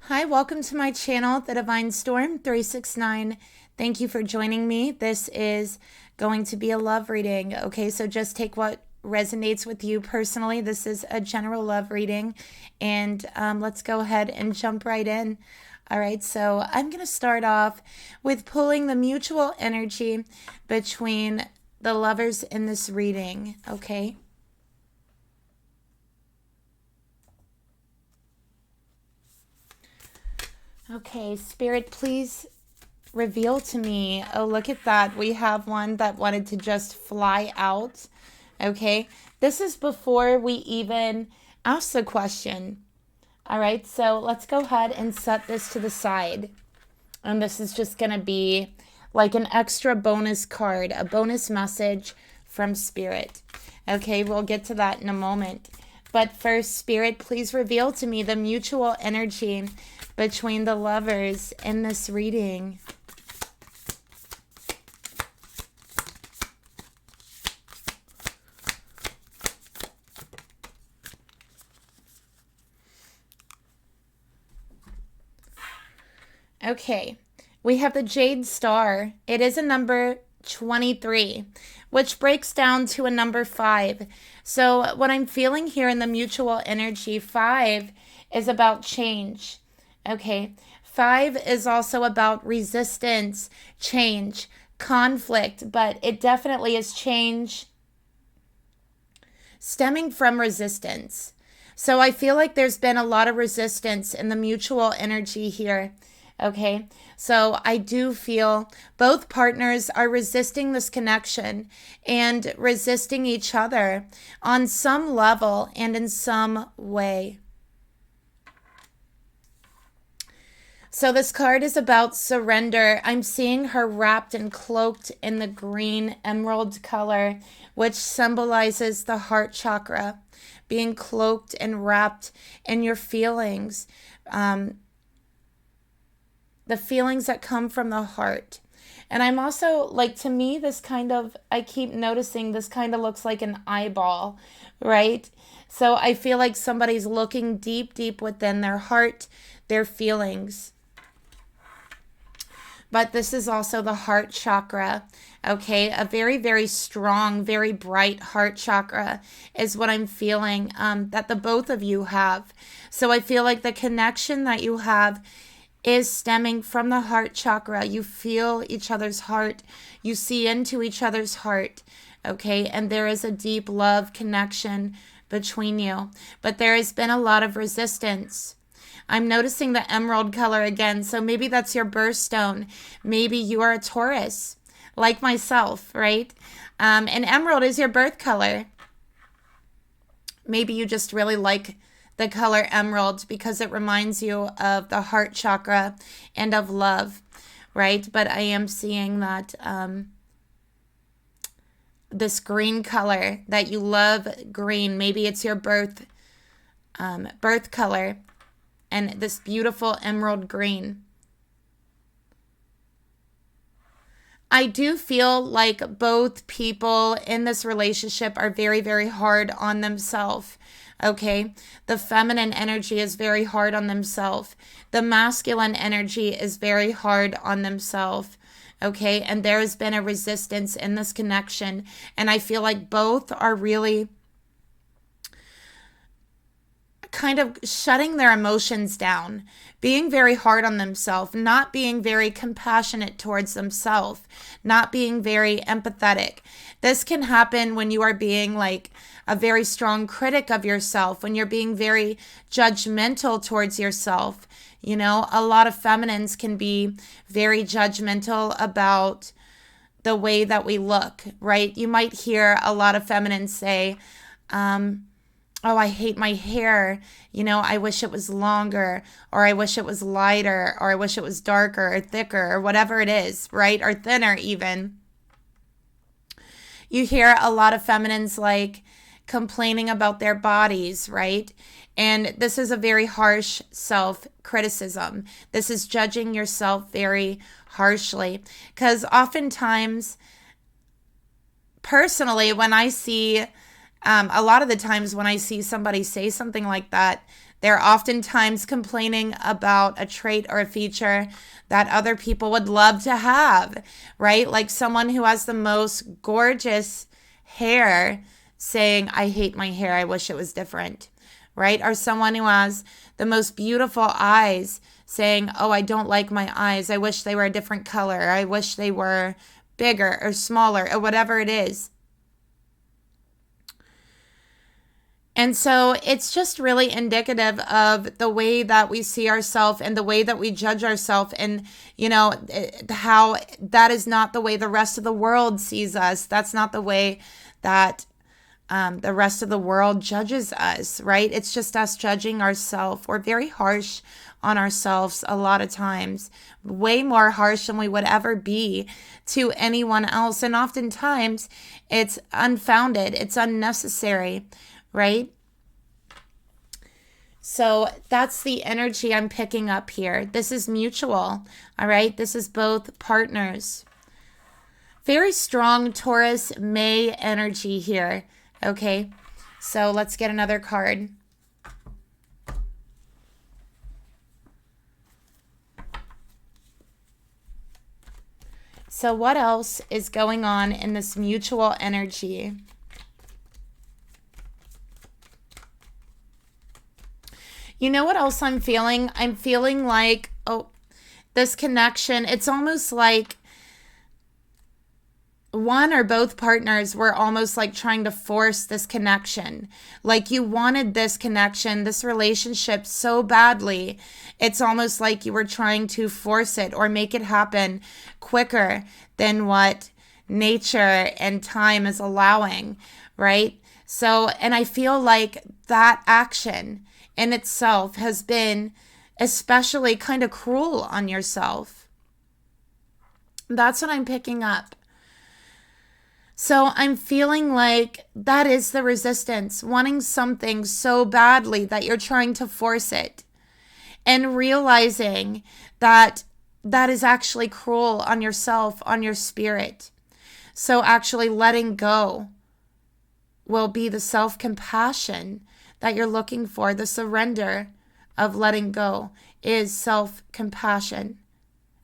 Hi, welcome to my channel, The Divine Storm 369. Thank you for joining me. This is going to be a love reading. Okay, so just take what resonates with you personally. This is a general love reading, and let's go ahead and jump right in. All right, so I'm going to start off with pulling the mutual energy between the lovers in this reading. Okay. Okay, Spirit, please reveal to me. Oh, look at that. We have one that wanted to just fly out. Okay, this is before we even ask the question. All right, so let's go ahead and set this to the side. And this is just going to be like an extra bonus card, a bonus message from Spirit. Okay, we'll get to that in a moment. But first, Spirit, please reveal to me the mutual energy between the lovers in this reading. Okay, we have the Jade Star. It is a number 23, which breaks down to a number 5. So what I'm feeling here in the mutual energy, 5 is about change. Okay, 5 is also about resistance, change, conflict, but it definitely is change stemming from resistance. So I feel like there's been a lot of resistance in the mutual energy here. Okay, so I do feel both partners are resisting this connection and resisting each other on some level and in some way. So this card is about surrender. I'm seeing her wrapped and cloaked in the green emerald color, which symbolizes the heart chakra, being cloaked and wrapped in your feelings. The feelings that come from the heart. And I'm also, like, to me, this kind of, I keep noticing this kind of looks like an eyeball, right? So I feel like somebody's looking deep, deep within their heart, their feelings. But this is also the heart chakra, okay? A very, very strong, very bright heart chakra is what I'm feeling that the both of you have. So I feel like the connection that you have is stemming from the heart chakra. You feel each other's heart. You see into each other's heart, okay? And there is a deep love connection between you. But there has been a lot of resistance. I'm noticing the emerald color again, so maybe that's your birthstone. Maybe you are a Taurus, like myself, right? And emerald is your birth color. Maybe you just really like the color emerald because it reminds you of the heart chakra and of love, right? But I am seeing that this green color, that you love green. Maybe it's your birth color, and this beautiful emerald green. I do feel like both people in this relationship are very, very hard on themselves. Okay, the feminine energy is very hard on themselves. The masculine energy is very hard on themselves. Okay, and there has been a resistance in this connection. And I feel like both are really kind of shutting their emotions down, being very hard on themselves, not being very compassionate towards themselves, not being very empathetic. This can happen when you are being like a very strong critic of yourself, when you're being very judgmental towards yourself. You know, a lot of feminines can be very judgmental about the way that we look, right? You might hear a lot of feminines say, oh, I hate my hair. You know, I wish it was longer, or I wish it was lighter, or I wish it was darker or thicker, or whatever it is, right? Or thinner even. You hear a lot of feminines like complaining about their bodies, right? And this is a very harsh self-criticism. This is judging yourself very harshly. Because oftentimes, personally, when I see a lot of the times when I see somebody say something like that, They're oftentimes complaining about a trait or a feature that other people would love to have, right? Like someone who has the most gorgeous hair saying, I hate my hair, I wish it was different, right? Or someone who has the most beautiful eyes saying, oh, I don't like my eyes, I wish they were a different color, I wish they were bigger or smaller or whatever it is. And so it's just really indicative of the way that we see ourselves and the way that we judge ourselves, and, you know, how that is not the way the rest of the world sees us. That's not the way that the rest of the world judges us, right? It's just us judging ourselves. We're very harsh on ourselves a lot of times, way more harsh than we would ever be to anyone else. And oftentimes it's unfounded, it's unnecessary, right? So that's the energy I'm picking up here. This is mutual, all right? This is both partners. Very strong Taurus May energy here, okay? So let's get another card. So what else is going on in this mutual energy? You know what else I'm feeling? I'm feeling like, oh, this connection, it's almost like one or both partners were almost like trying to force this connection. Like you wanted this connection, this relationship so badly. It's almost like you were trying to force it or make it happen quicker than what nature and time is allowing, right? So, and I feel like that action in itself has been especially kind of cruel on yourself. That's what I'm picking up. So I'm feeling like that is the resistance, wanting something so badly that you're trying to force it, and realizing that that is actually cruel on yourself, on your spirit. So actually letting go will be the self-compassion that you're looking for. The surrender of letting go is self-compassion.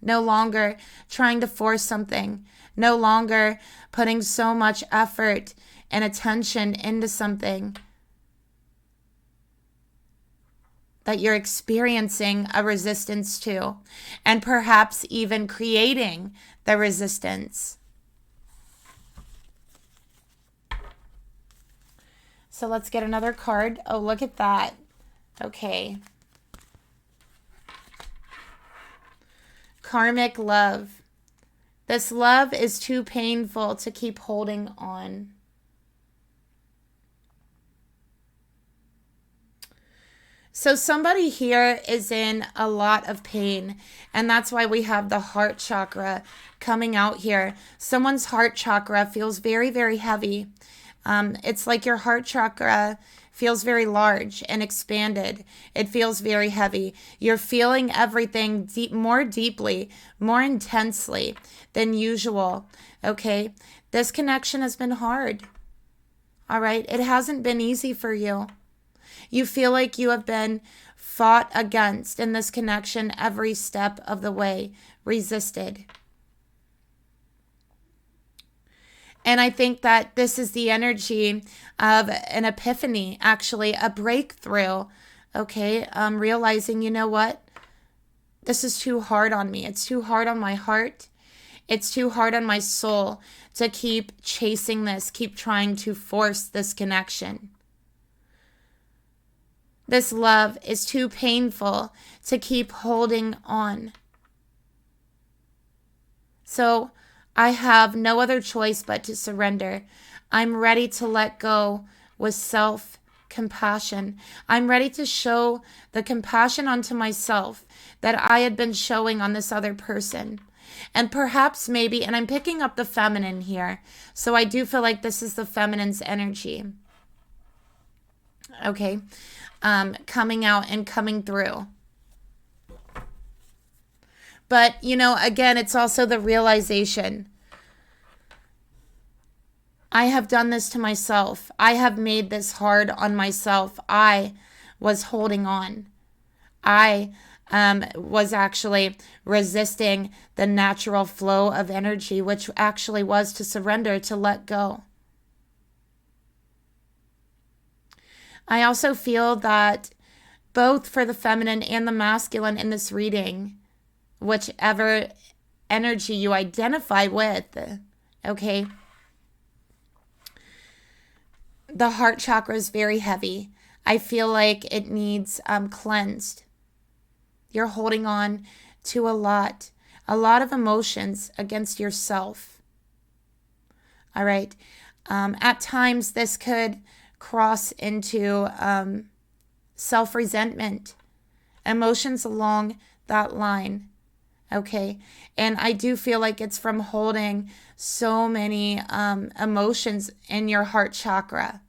No longer trying to force something. No longer putting so much effort and attention into something that you're experiencing a resistance to, and perhaps even creating the resistance. So let's get another card. Oh, look at that. Okay. Karmic love. This love is too painful to keep holding on. So somebody here is in a lot of pain, and that's why we have the heart chakra coming out here. Someone's heart chakra feels very, very heavy. It's like your heart chakra feels very large and expanded. It feels very heavy. You're feeling everything more deeply, more intensely than usual, okay? This connection has been hard, all right? It hasn't been easy for you. You feel like you have been fought against in this connection every step of the way, resisted. And I think that this is the energy of an epiphany, actually, a breakthrough, okay? Realizing, you know what? This is too hard on me. It's too hard on my heart. It's too hard on my soul to keep chasing this, keep trying to force this connection. This love is too painful to keep holding on. So I have no other choice but to surrender. I'm ready to let go with self-compassion. I'm ready to show the compassion onto myself that I had been showing on this other person. And perhaps maybe, and I'm picking up the feminine here, so I do feel like this is the feminine's energy. Okay, coming out and coming through. But, you know, again, it's also the realization. I have done this to myself. I have made this hard on myself. I was holding on. I was actually resisting the natural flow of energy, which actually was to surrender, to let go. I also feel that both for the feminine and the masculine in this reading, whichever energy you identify with, okay, the heart chakra is very heavy. I feel like it needs cleansed. You're holding on to a lot of emotions against yourself. All right. At times, this could cross into self-resentment, emotions along that line. Okay. And I do feel like it's from holding so many emotions in your heart chakra.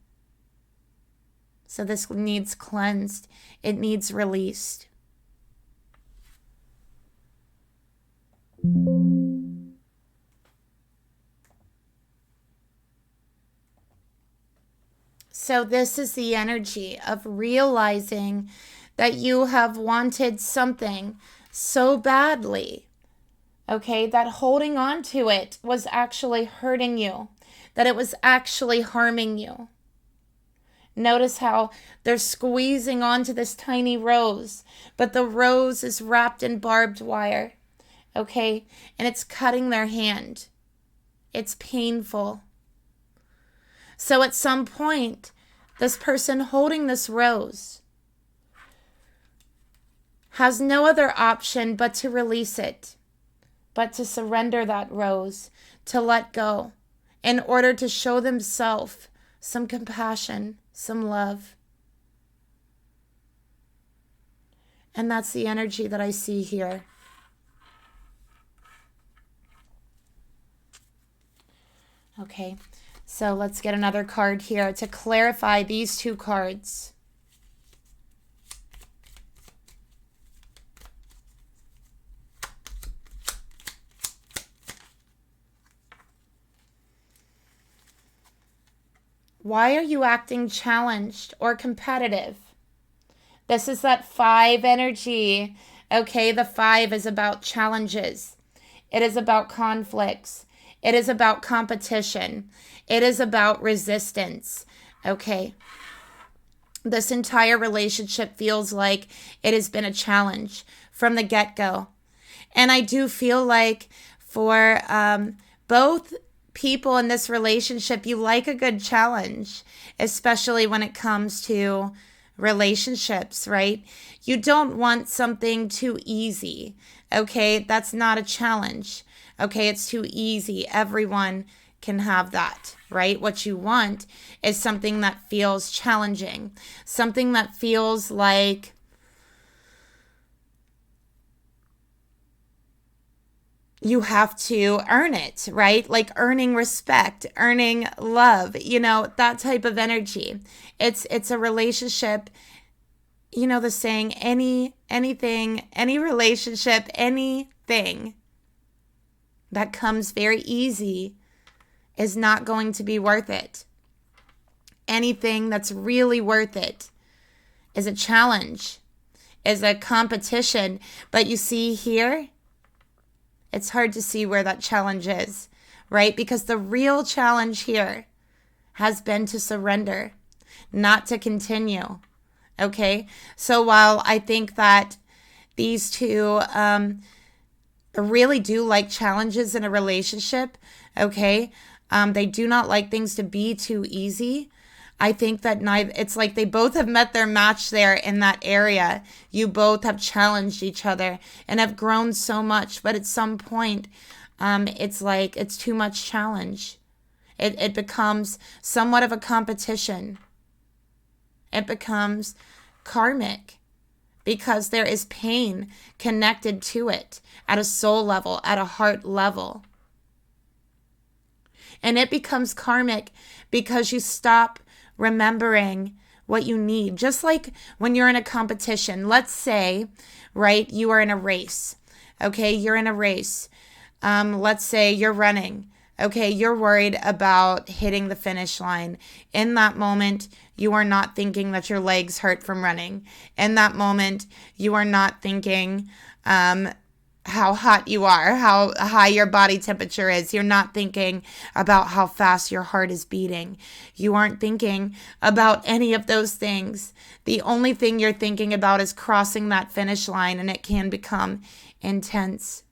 So this needs cleansed. It needs released. So this is the energy of realizing that you have wanted something so badly, okay, that holding on to it was actually hurting you, that it was actually harming you. Notice how they're squeezing onto this tiny rose, but the rose is wrapped in barbed wire, okay, and it's cutting their hand. It's painful. So at some point, this person holding this rose has no other option but to release it, but to surrender that rose, to let go, in order to show themselves some compassion, some love. And that's the energy that I see here. Okay, so let's get another card here to clarify these two cards. Why are you acting challenged or competitive? This is that 5 energy. Okay, the 5 is about challenges. It is about conflicts. It is about competition. It is about resistance. Okay. This entire relationship feels like it has been a challenge from the get-go. And I do feel like for both people in this relationship, you like a good challenge, especially when it comes to relationships, right? You don't want something too easy, okay? That's not a challenge, okay? It's too easy. Everyone can have that, right? What you want is something that feels challenging, something that feels like you have to earn it, right? Like earning respect, earning love, that type of energy. It's a relationship, the saying, anything, any relationship, anything that comes very easy is not going to be worth it. Anything that's really worth it is a challenge, is a competition. But you see here, it's hard to see where that challenge is, right? Because the real challenge here has been to surrender, not to continue, okay? So while I think that these two really do like challenges in a relationship, okay? They do not like things to be too easy. I think that it's like they both have met their match there in that area. You both have challenged each other and have grown so much. But at some point, it's like it's too much challenge. It becomes somewhat of a competition. It becomes karmic because there is pain connected to it at a soul level, at a heart level. And it becomes karmic because you stop remembering what you need. Just like when you're in a competition, let's say, right, you are in a race, okay? You're in a race. Let's say you're running, Okay, you're worried about hitting the finish line. In that moment, you are not thinking that your legs hurt from running. In that moment, you are not thinking how hot you are, how high your body temperature is. You're not thinking about how fast your heart is beating. You aren't thinking about any of those things. The only thing you're thinking about is crossing that finish line, and it can become intense.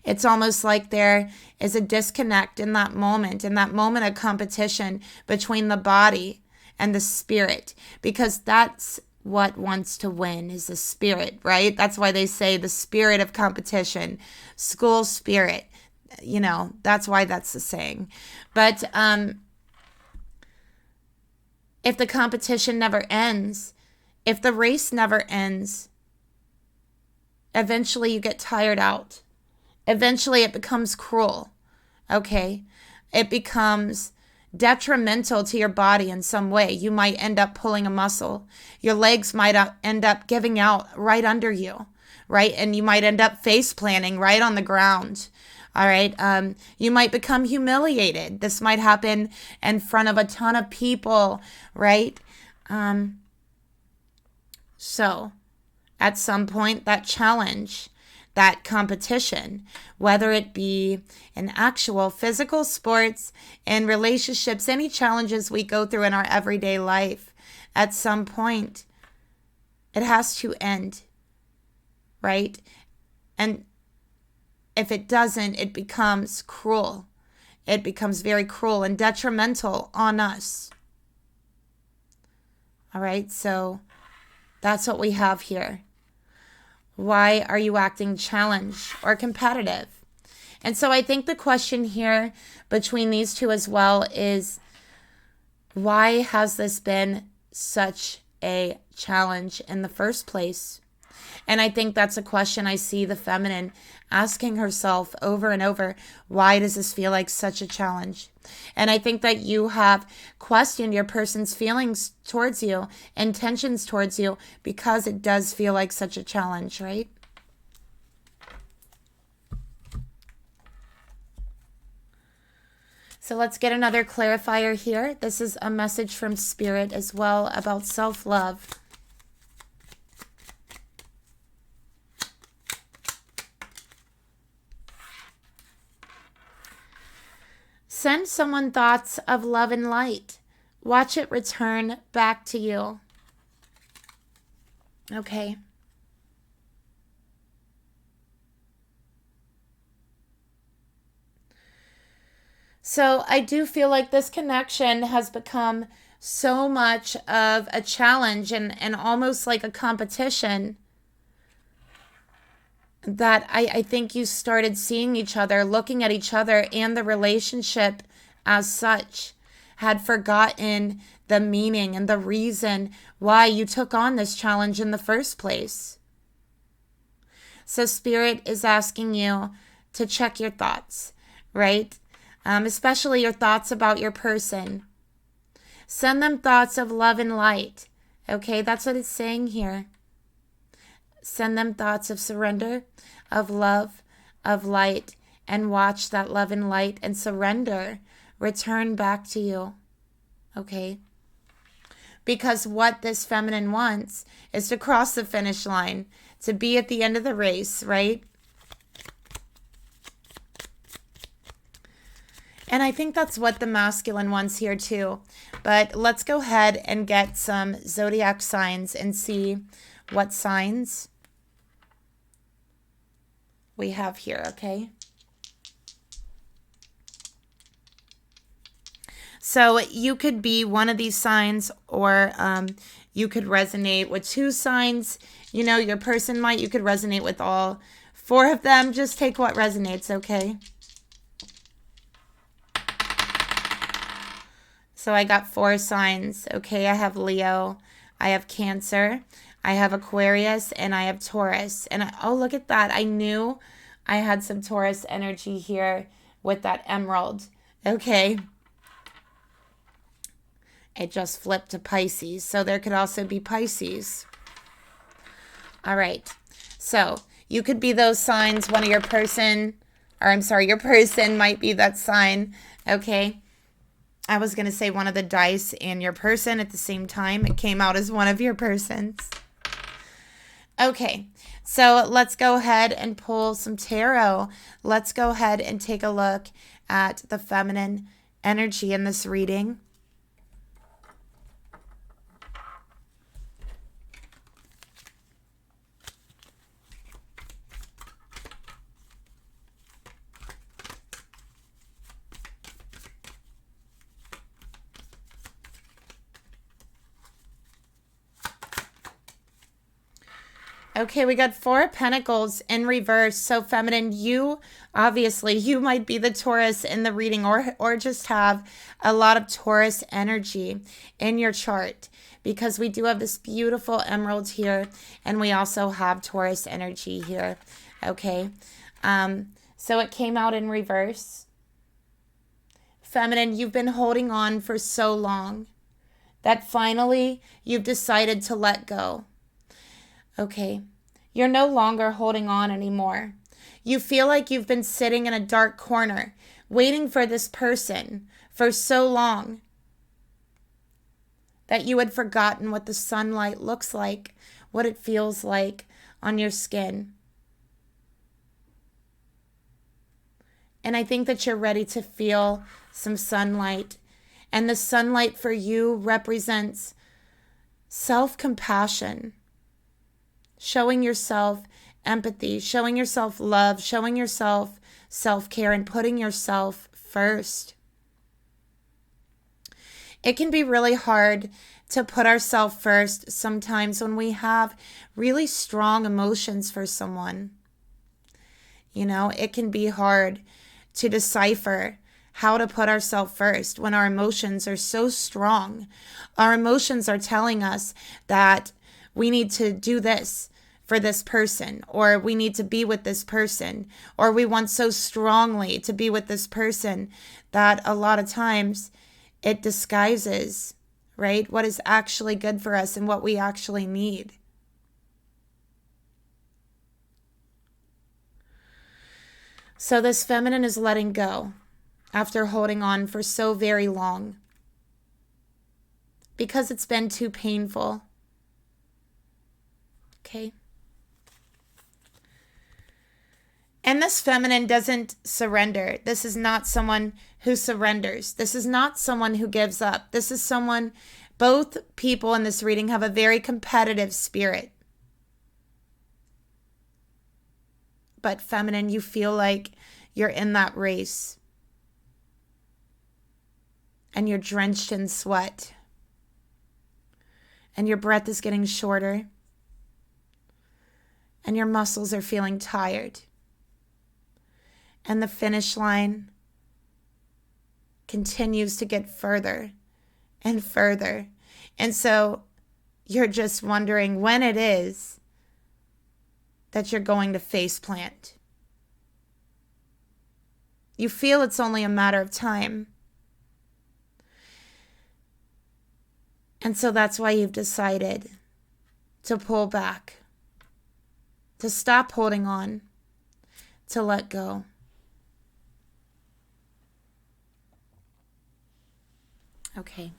It's almost like there is a disconnect in that moment of competition between the body and the spirit, because that's what wants to win, is the spirit, right? That's why they say the spirit of competition, school spirit, that's why that's the saying. But if the competition never ends, if the race never ends, eventually you get tired out. Eventually it becomes cruel, okay? It becomes detrimental to your body in some way. You might end up pulling a muscle. Your legs might end up giving out right under you, right? And you might end up face planting right on the ground, all right? You might become humiliated. This might happen in front of a ton of people, right? So at some point, that challenge, that competition, whether it be in actual physical sports, in relationships, any challenges we go through in our everyday life, at some point, it has to end, right? And if it doesn't, it becomes cruel. It becomes very cruel and detrimental on us. All right, so that's what we have here. Why are you acting challenged or competitive? And so I think the question here between these two as well is, why has this been such a challenge in the first place? And I think that's a question I see the feminine asking herself over and over. Why does this feel like such a challenge? And I think that you have questioned your person's feelings towards you, intentions towards you, because it does feel like such a challenge, right? So let's get another clarifier here. This is a message from Spirit as well about self-love. Send someone thoughts of love and light. Watch it return back to you. Okay. So I do feel like this connection has become so much of a challenge and almost like a competition, that I think you started seeing each other, looking at each other and the relationship as such, had forgotten the meaning and the reason why you took on this challenge in the first place. So Spirit is asking you to check your thoughts, right? Especially your thoughts about your person. Send them thoughts of love and light. Okay, that's what it's saying here. Send them thoughts of surrender, of love, of light, and watch that love and light and surrender return back to you. Okay? Because what this feminine wants is to cross the finish line, to be at the end of the race, right? And I think that's what the masculine wants here too. But let's go ahead and get some zodiac signs and see what signs we have here, okay? So you could be one of these signs, or you could resonate with two signs. You know, your person might, you could resonate with all four of them. Just take what resonates, okay? So I got 4 signs, okay? I have Leo, I have Cancer, I have Aquarius, and I have Taurus. And oh, look at that. I knew I had some Taurus energy here with that emerald. Okay. It just flipped to Pisces. So there could also be Pisces. All right. So you could be those signs. One of your person or I'm sorry, your person might be that sign, okay? I was going to say one of the dice and your person at the same time. It came out as one of your persons. Okay, so let's go ahead and pull some tarot. Let's go ahead and take a look at the feminine energy in this reading. Okay, we got 4 of Pentacles in reverse. So feminine, you obviously, you might be the Taurus in the reading or just have a lot of Taurus energy in your chart, because we do have this beautiful emerald here and we also have Taurus energy here. Okay, so it came out in reverse. Feminine, you've been holding on for so long that finally you've decided to let go. Okay, you're no longer holding on anymore. You feel like you've been sitting in a dark corner, waiting for this person for so long that you had forgotten what the sunlight looks like, what it feels like on your skin. And I think that you're ready to feel some sunlight. And the sunlight for you represents self-compassion. Showing yourself empathy, showing yourself love, showing yourself self-care, and putting yourself first. It can be really hard to put ourselves first sometimes when we have really strong emotions for someone. You know, it can be hard to decipher how to put ourselves first when our emotions are so strong. Our emotions are telling us that we need to do this for this person, or we need to be with this person, or we want so strongly to be with this person that a lot of times it disguises, right, what is actually good for us and what we actually need. So this feminine is letting go after holding on for so very long because it's been too painful. Okay. And this feminine doesn't surrender. This is not someone who surrenders. This is not someone who gives up. This is someone, both people in this reading have a very competitive spirit. But feminine, you feel like you're in that race. And you're drenched in sweat. And your breath is getting shorter. And your muscles are feeling tired. And the finish line continues to get further and further. And so you're just wondering when it is that you're going to face plant. You feel it's only a matter of time. And so that's why you've decided to pull back, to stop holding on, to let go. Okay,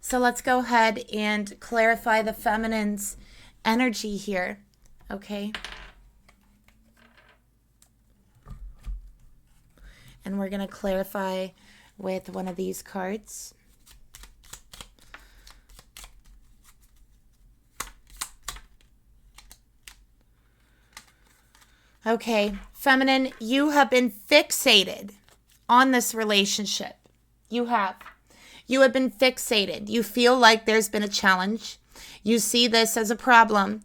so let's go ahead and clarify the feminine's energy here, okay? And we're going to clarify with one of these cards. Okay, feminine, you have been fixated on this relationship. You have. You have been fixated. You feel like there's been a challenge. You see this as a problem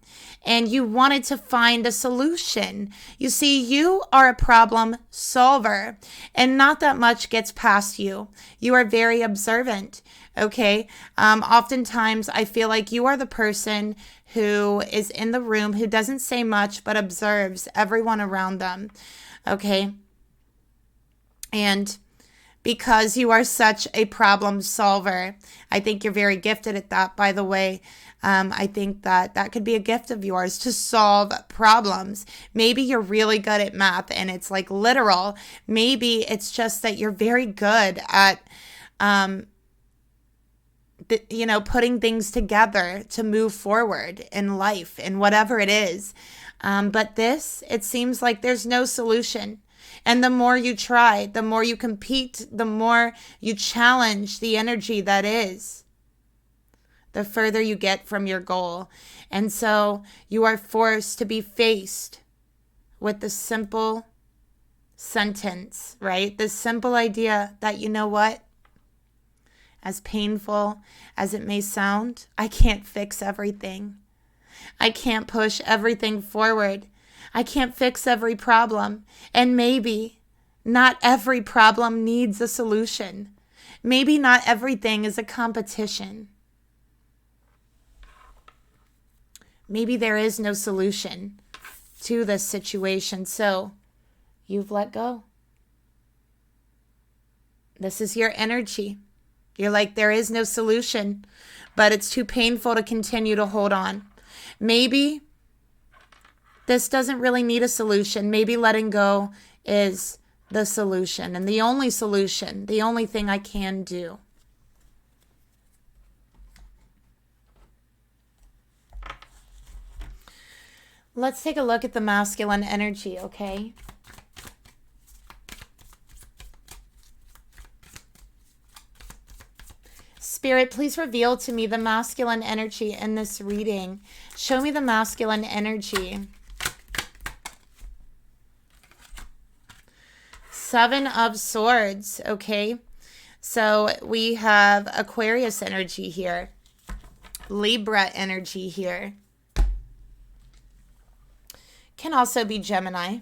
and you wanted to find a solution. You see, you are a problem solver and not that much gets past you. You are very observant, okay? Oftentimes I feel like you are the person who is in the room who doesn't say much but observes everyone around them, okay? And because you are such a problem solver. I think you're very gifted at that, by the way. I think that that could be a gift of yours, to solve problems. Maybe you're really good at math and it's like literal. Maybe it's just that you're very good at, putting things together to move forward in life and whatever it is. But this, it seems like there's no solution. And the more you try, the more you compete, the more you challenge the energy that is, the further you get from your goal. And so you are forced to be faced with the simple sentence, right? The simple idea that, you know what? As painful as it may sound, I can't fix everything. I can't push everything forward. I can't fix every problem. And maybe not every problem needs a solution. Maybe not everything is a competition. Maybe there is no solution to this situation. So you've let go. This is your energy. You're like, there is no solution, but it's too painful to continue to hold on. Maybe this doesn't really need a solution. Maybe letting go is the solution and the only solution, the only thing I can do. Let's take a look at the masculine energy, okay? Spirit, please reveal to me the masculine energy in this reading. Show me the masculine energy. Seven of Swords, okay? So we have Aquarius energy here. Libra energy here. Can also be Gemini.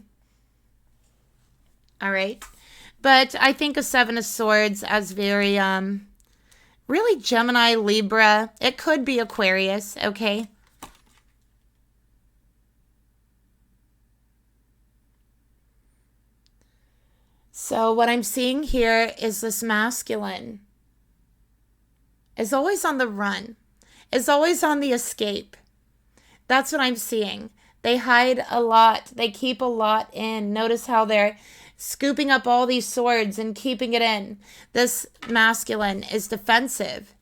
All right. But I think of Seven of Swords as very, really Gemini, Libra. It could be Aquarius, okay? So what I'm seeing here is this masculine is always on the run, is always on the escape. That's what I'm seeing. They hide a lot. They keep a lot in. Notice how they're scooping up all these swords and keeping it in. This masculine is defensive.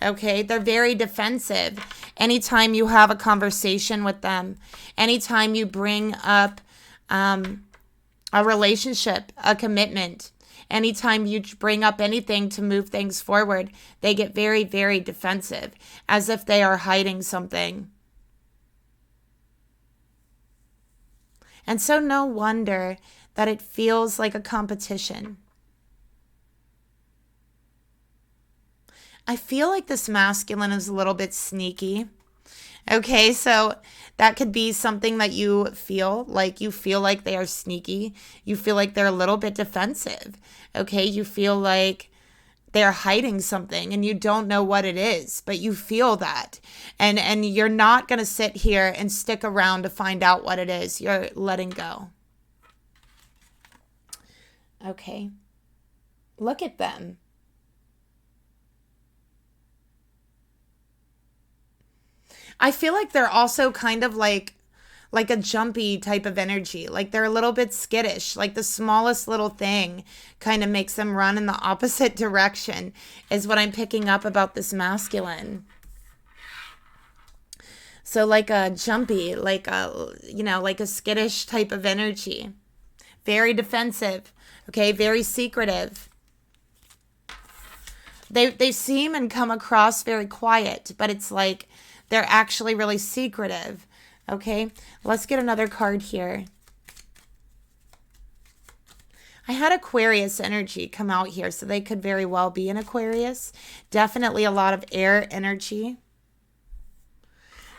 Okay, they're very defensive. Anytime you have a conversation with them, anytime you bring up a relationship, a commitment, anytime you bring up anything to move things forward, they get very, very defensive, as if they are hiding something. And so no wonder that it feels like a competition. I feel like this masculine is a little bit sneaky. Okay, so that could be something that you feel like they are sneaky. You feel like they're a little bit defensive. Okay, you feel like they're hiding something and you don't know what it is, but you feel that. And you're not going to sit here and stick around to find out what it is. You're letting go. Okay. Look at them. I feel like they're also kind of like a jumpy type of energy. Like they're a little bit skittish. Like the smallest little thing kind of makes them run in the opposite direction is what I'm picking up about this masculine. So like a jumpy, like a skittish type of energy. Very defensive. Okay, very secretive. They seem and come across very quiet, but it's like they're actually really secretive. Okay, let's get another card here. I had Aquarius energy come out here, so they could very well be an Aquarius. Definitely a lot of air energy.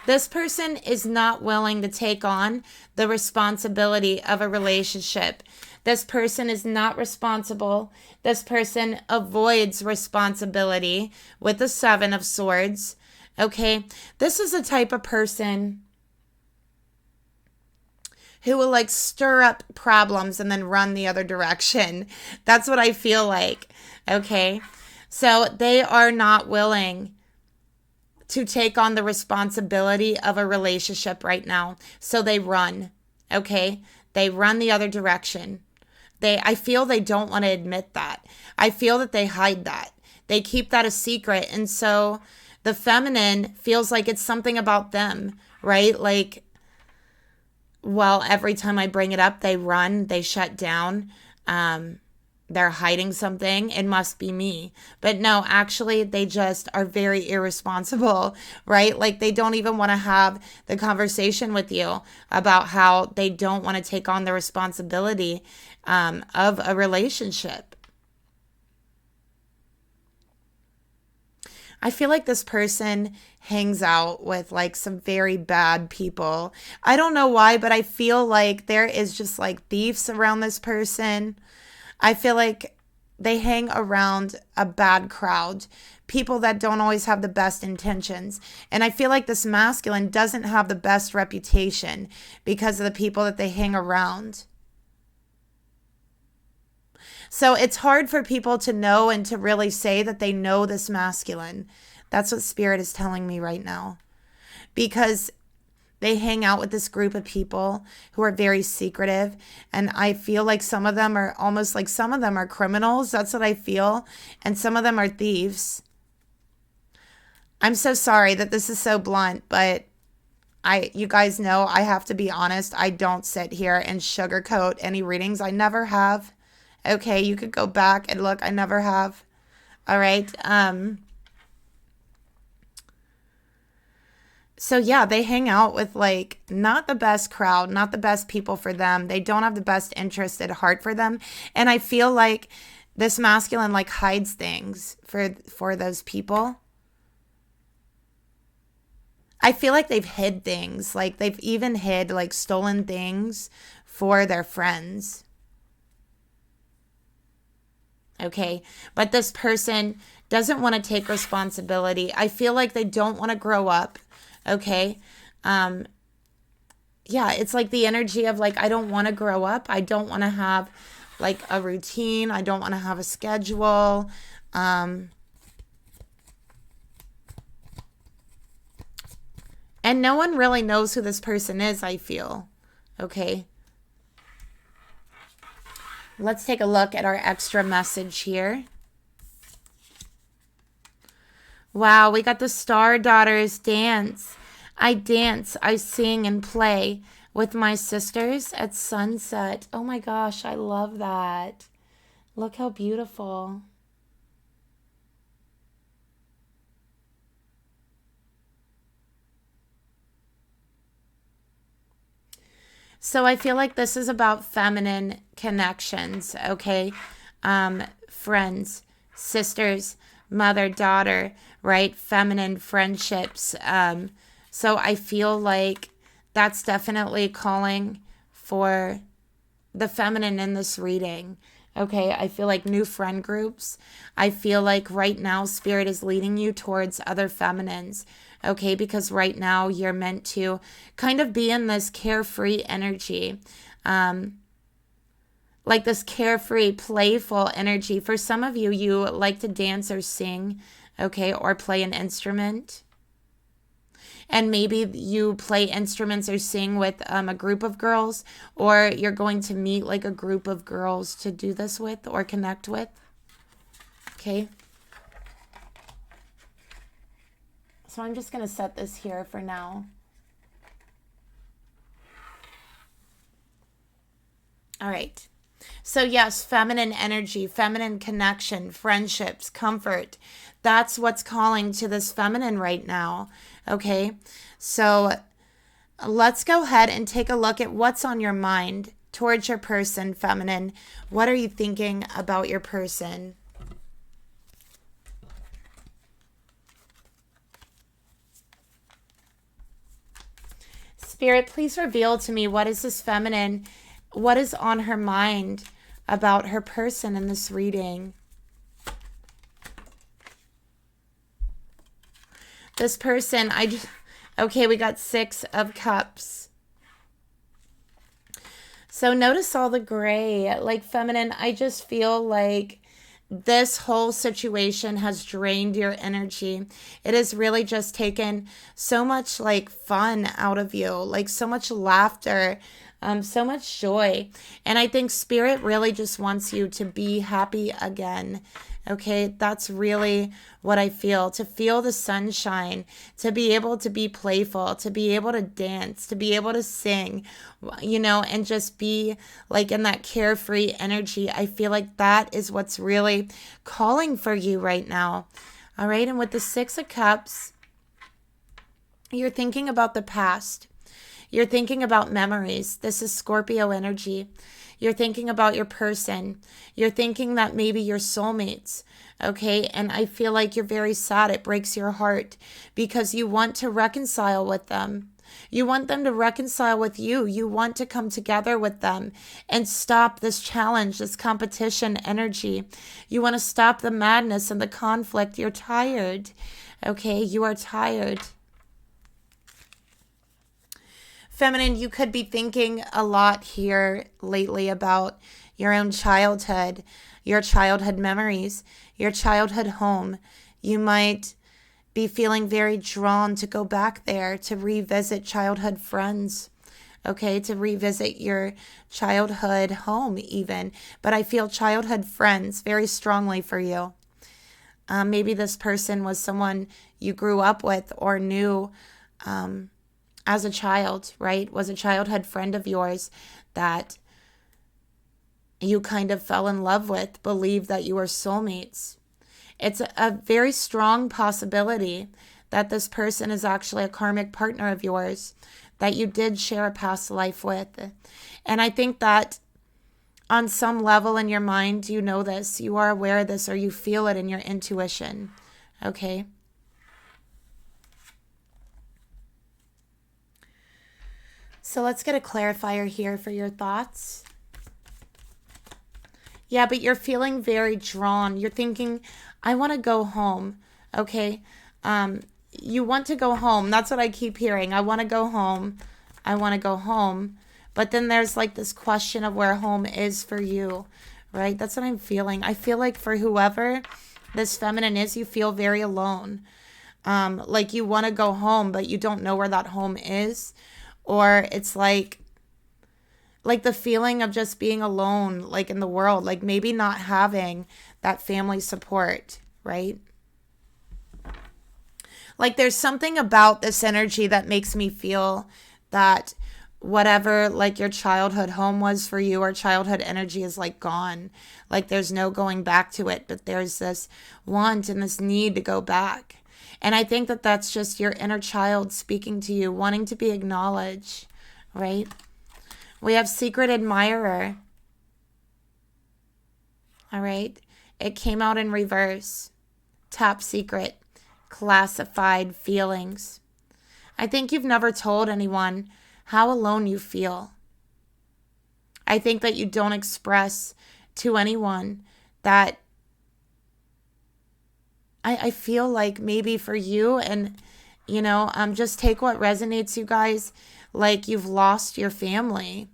This person is not willing to take on the responsibility of a relationship. This person is not responsible. This person avoids responsibility with the Seven of Swords. Okay, this is a type of person who will like stir up problems and then run the other direction. That's what I feel like. Okay. So they are not willing to take on the responsibility of a relationship right now. So they run. Okay. They run the other direction. I feel they don't want to admit that. I feel that they hide that. They keep that a secret. And so the feminine feels like it's something about them, right? Like, well, every time I bring it up, they run, they shut down. They're hiding something. It must be me. But no, actually, they just are very irresponsible, right? Like they don't even want to have the conversation with you about how they don't want to take on the responsibility of a relationship. I feel like this person hangs out with like some very bad people. I don't know why, but I feel like there is just like thieves around this person. I feel like they hang around a bad crowd, people that don't always have the best intentions. And I feel like this masculine doesn't have the best reputation because of the people that they hang around. So it's hard for people to know and to really say that they know this masculine. That's what Spirit is telling me right now. Because they hang out with this group of people who are very secretive. And I feel like some of them are almost like some of them are criminals. That's what I feel. And some of them are thieves. I'm so sorry that this is so blunt, but you guys know I have to be honest. I don't sit here and sugarcoat any readings. I never have. Okay, you could go back and look. I never have. All right. So yeah, they hang out with like not the best crowd, not the best people for them. They don't have the best interest at heart for them. And I feel like this masculine like hides things for those people. I feel like they've hid things. Like they've even hid like stolen things for their friends. Okay, but this person doesn't want to take responsibility. I feel like they don't want to grow up. Okay. Yeah, it's like the energy of like, I don't want to grow up. I don't want to have like a routine. I don't want to have a schedule. And no one really knows who this person is, I feel. Okay. Let's take a look at our extra message here. Wow, we got the Star Daughters dance. I dance, I sing and play with my sisters at sunset. Oh my gosh, I love that. Look how beautiful. So I feel like this is about feminine connections, okay? Friends, sisters, mother, daughter, right? Feminine friendships. So I feel like that's definitely calling for the feminine in this reading. Okay, I feel like new friend groups. I feel like right now Spirit is leading you towards other feminines. Okay, because right now you're meant to kind of be in this carefree energy. Like this carefree, playful energy. For some of you, you like to dance or sing, okay, or play an instrument. And maybe you play instruments or sing with a group of girls, or you're going to meet like a group of girls to do this with or connect with. Okay. So I'm just going to set this here for now. All right. So yes, feminine energy, feminine connection, friendships, comfort. That's what's calling to this feminine right now. Okay. So let's go ahead and take a look at what's on your mind towards your person, feminine. What are you thinking about your person? Spirit, please reveal to me, what is this feminine? What is on her mind about her person in this reading? This person, okay, we got 6 of Cups. So notice all the gray. Like feminine, I just feel like this whole situation has drained your energy. It has really just taken so much like fun out of you, like so much laughter, so much joy. And I think spirit really just wants you to be happy again. Okay, that's really what I feel. To feel the sunshine, to be able to be playful, to be able to dance, to be able to sing, and just be like in that carefree energy. I feel like that is what's really calling for you right now. All right, and with the Six of Cups, you're thinking about the past. You're thinking about memories. This is Scorpio energy. You're thinking about your person. You're thinking that maybe your soulmates. Okay. And I feel like you're very sad. It breaks your heart because you want to reconcile with them. You want them to reconcile with you. You want to come together with them and stop this challenge, this competition energy. You want to stop the madness and the conflict. You're tired. Okay. You are tired. Feminine, you could be thinking a lot here lately about your own childhood, your childhood memories, your childhood home. You might be feeling very drawn to go back there, to revisit childhood friends, okay, to revisit your childhood home even. But I feel childhood friends very strongly for you. Maybe this person was someone you grew up with or knew as a child, right? Was a childhood friend of yours that you kind of fell in love with, believed that you were soulmates. It's a very strong possibility that this person is actually a karmic partner of yours that you did share a past life with. And I think that on some level in your mind, you know this, you are aware of this, or you feel it in your intuition, okay? So let's get a clarifier here for your thoughts. Yeah, but you're feeling very drawn. You're thinking, I want to go home. Okay. You want to go home. That's what I keep hearing. I want to go home. I want to go home. But then there's like this question of where home is for you, right? That's what I'm feeling. I feel like for whoever this feminine is, you feel very alone. Like you want to go home, but you don't know where that home is. Or it's like the feeling of just being alone, like in the world, like maybe not having that family support, right? Like there's something about this energy that makes me feel that whatever like your childhood home was for you or childhood energy is like gone. Like there's no going back to it, but there's this want and this need to go back. And I think that that's just your inner child speaking to you, wanting to be acknowledged, right? We have secret admirer. All right. It came out in reverse. Top secret. Classified feelings. I think you've never told anyone how alone you feel. I think that you don't express to anyone that I feel like maybe for you and, just take what resonates, you guys, like you've lost your family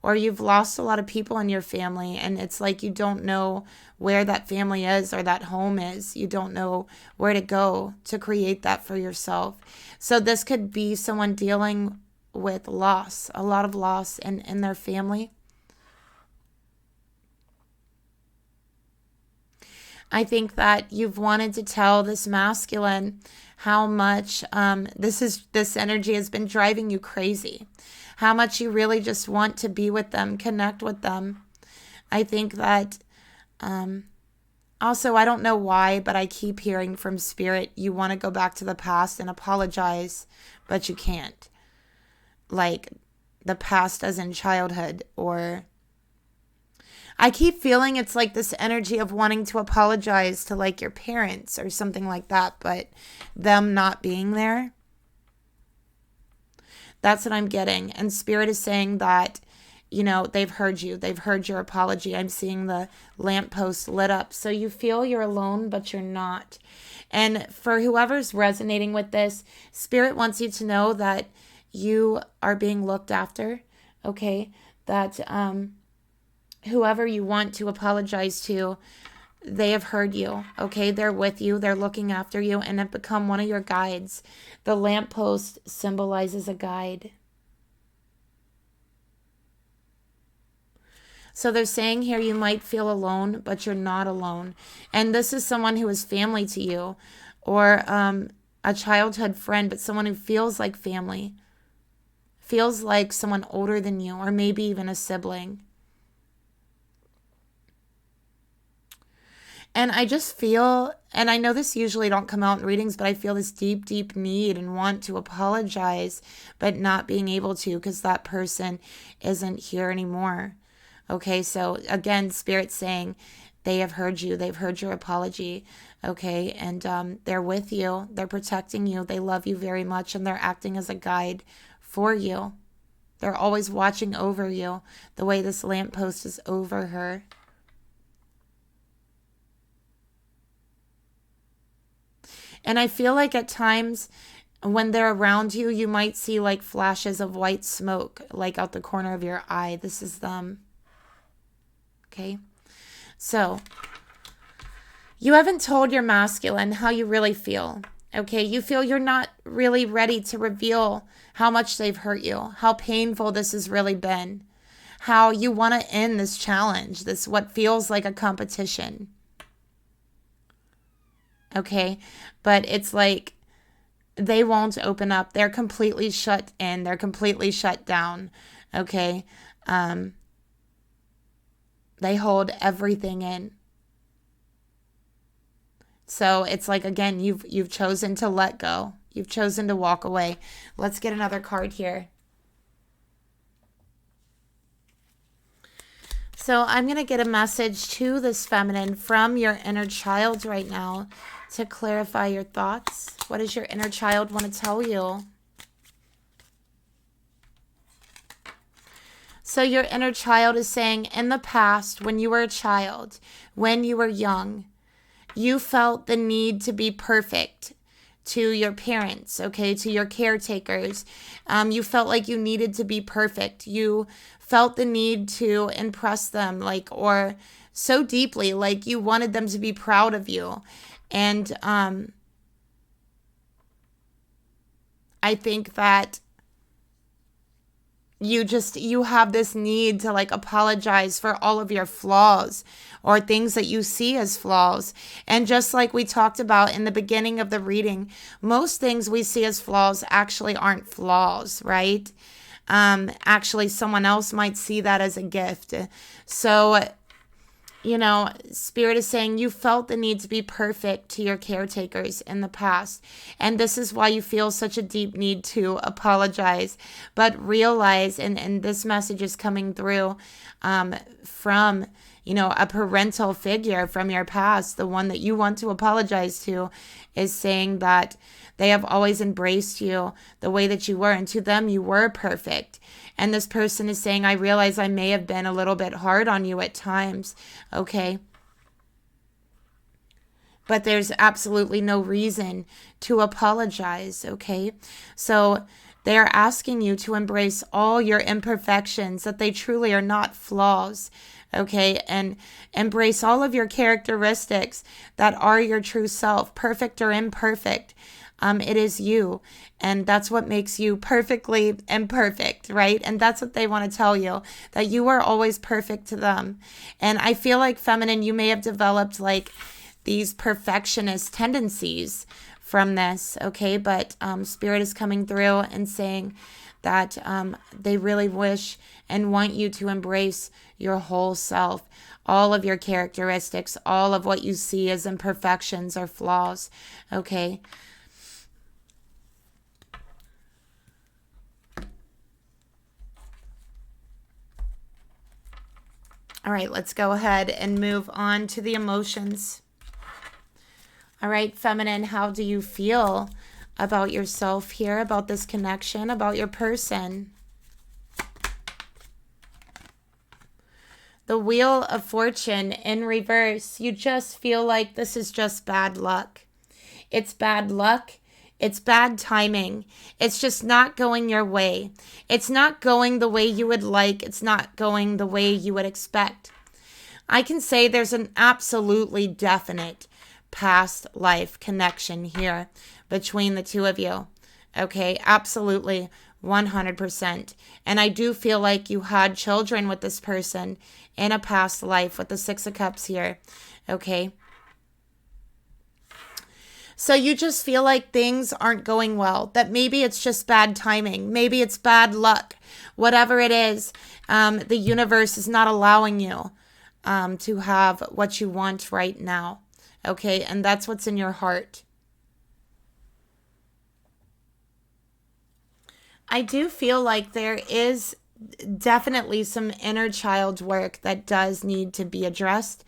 or you've lost a lot of people in your family. And it's like you don't know where that family is or that home is. You don't know where to go to create that for yourself. So this could be someone dealing with loss, a lot of loss in their family. I think that you've wanted to tell this masculine how much this energy has been driving you crazy, how much you really just want to be with them, connect with them. I think that also, I don't know why, but I keep hearing from spirit, you want to go back to the past and apologize, but you can't. Like the past as in childhood, or I keep feeling it's like this energy of wanting to apologize to like your parents or something like that, but them not being there. That's what I'm getting. And spirit is saying that, they've heard you. They've heard your apology. I'm seeing the lamppost lit up. So you feel you're alone, but you're not. And for whoever's resonating with this, spirit wants you to know that you are being looked after. Okay. that whoever you want to apologize to, they have heard you, okay? They're with you, they're looking after you, and have become one of your guides. The lamppost symbolizes a guide. So they're saying here you might feel alone, but you're not alone. And this is someone who is family to you, or a childhood friend, but someone who feels like family, feels like someone older than you, or maybe even a sibling. And I just feel, and I know this usually don't come out in readings, but I feel this deep, deep need and want to apologize, but not being able to because that person isn't here anymore. Okay, so again, Spirit's saying they have heard you. They've heard your apology. Okay, and they're with you. They're protecting you. They love you very much, and they're acting as a guide for you. They're always watching over you the way this lamppost is over her. And I feel like at times when they're around you, you might see like flashes of white smoke, like out the corner of your eye. This is them. Okay. So you haven't told your masculine how you really feel. Okay. You feel you're not really ready to reveal how much they've hurt you, how painful this has really been, how you want to end this challenge, this what feels like a competition. Okay, but it's like they won't open up. They're completely shut in. They're completely shut down. Okay, they hold everything in. So it's like, again, you've chosen to let go. You've chosen to walk away. Let's get another card here. So I'm going to get a message to this feminine from your inner child right now to clarify your thoughts. What does your inner child want to tell you? So your inner child is saying, in the past, when you were a child, when you were young, you felt the need to be perfect to your parents, okay, to your caretakers. You felt like you needed to be perfect. You felt the need to impress them, like, or so deeply, like you wanted them to be proud of you. And I think that you have this need to like apologize for all of your flaws or things that you see as flaws. And just like we talked about in the beginning of the reading, most things we see as flaws actually aren't flaws, right? Actually, someone else might see that as a gift. So, you know, Spirit is saying you felt the need to be perfect to your caretakers in the past. And this is why you feel such a deep need to apologize. But realize, and this message is coming through from, you know, a parental figure from your past, the one that you want to apologize to, is saying that they have always embraced you the way that you were. And to them, you were perfect. And this person is saying, I realize I may have been a little bit hard on you at times. Okay. But there's absolutely no reason to apologize. Okay. So they are asking you to embrace all your imperfections, that they truly are not flaws. Okay, and embrace all of your characteristics that are your true self, perfect or imperfect. It is you, and that's what makes you perfectly imperfect, right? And that's what they want to tell you, that you are always perfect to them. And I feel like, feminine, you may have developed like these perfectionist tendencies from this, okay? But Spirit is coming through and saying that they really wish and want you to embrace your whole self, all of your characteristics, all of what you see as imperfections or flaws, okay? All right, let's go ahead and move on to the emotions. All right, feminine, how do you feel about yourself here, about this connection, about your person? The Wheel of Fortune in reverse. You just feel like this is just bad luck. It's bad luck. It's bad timing. It's just not going your way. It's not going the way you would like. It's not going the way you would expect. I can say there's an absolutely definite past life connection here between the two of you. Okay, absolutely 100%. And I do feel like you had children with this person in a past life with the Six of Cups here. Okay. So you just feel like things aren't going well, that maybe it's just bad timing. Maybe it's bad luck. Whatever it is, the universe is not allowing you to have what you want right now. Okay, and that's what's in your heart. I do feel like there is definitely some inner child work that does need to be addressed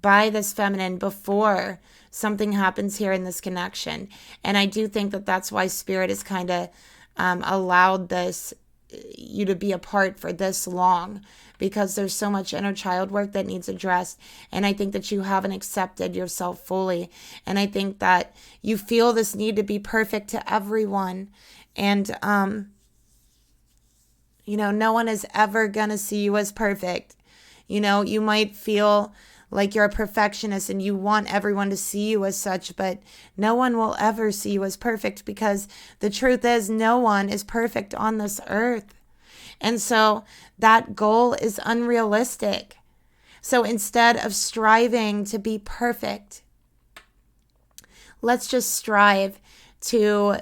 by this feminine before something happens here in this connection. And I do think that that's why Spirit has kind of allowed this, you to be apart for this long, because there's so much inner child work that needs addressed. And I think that you haven't accepted yourself fully. And I think that you feel this need to be perfect to everyone. And, no one is ever going to see you as perfect. You might feel like you're a perfectionist and you want everyone to see you as such, but no one will ever see you as perfect, because the truth is no one is perfect on this earth. And so that goal is unrealistic. So instead of striving to be perfect, let's just strive to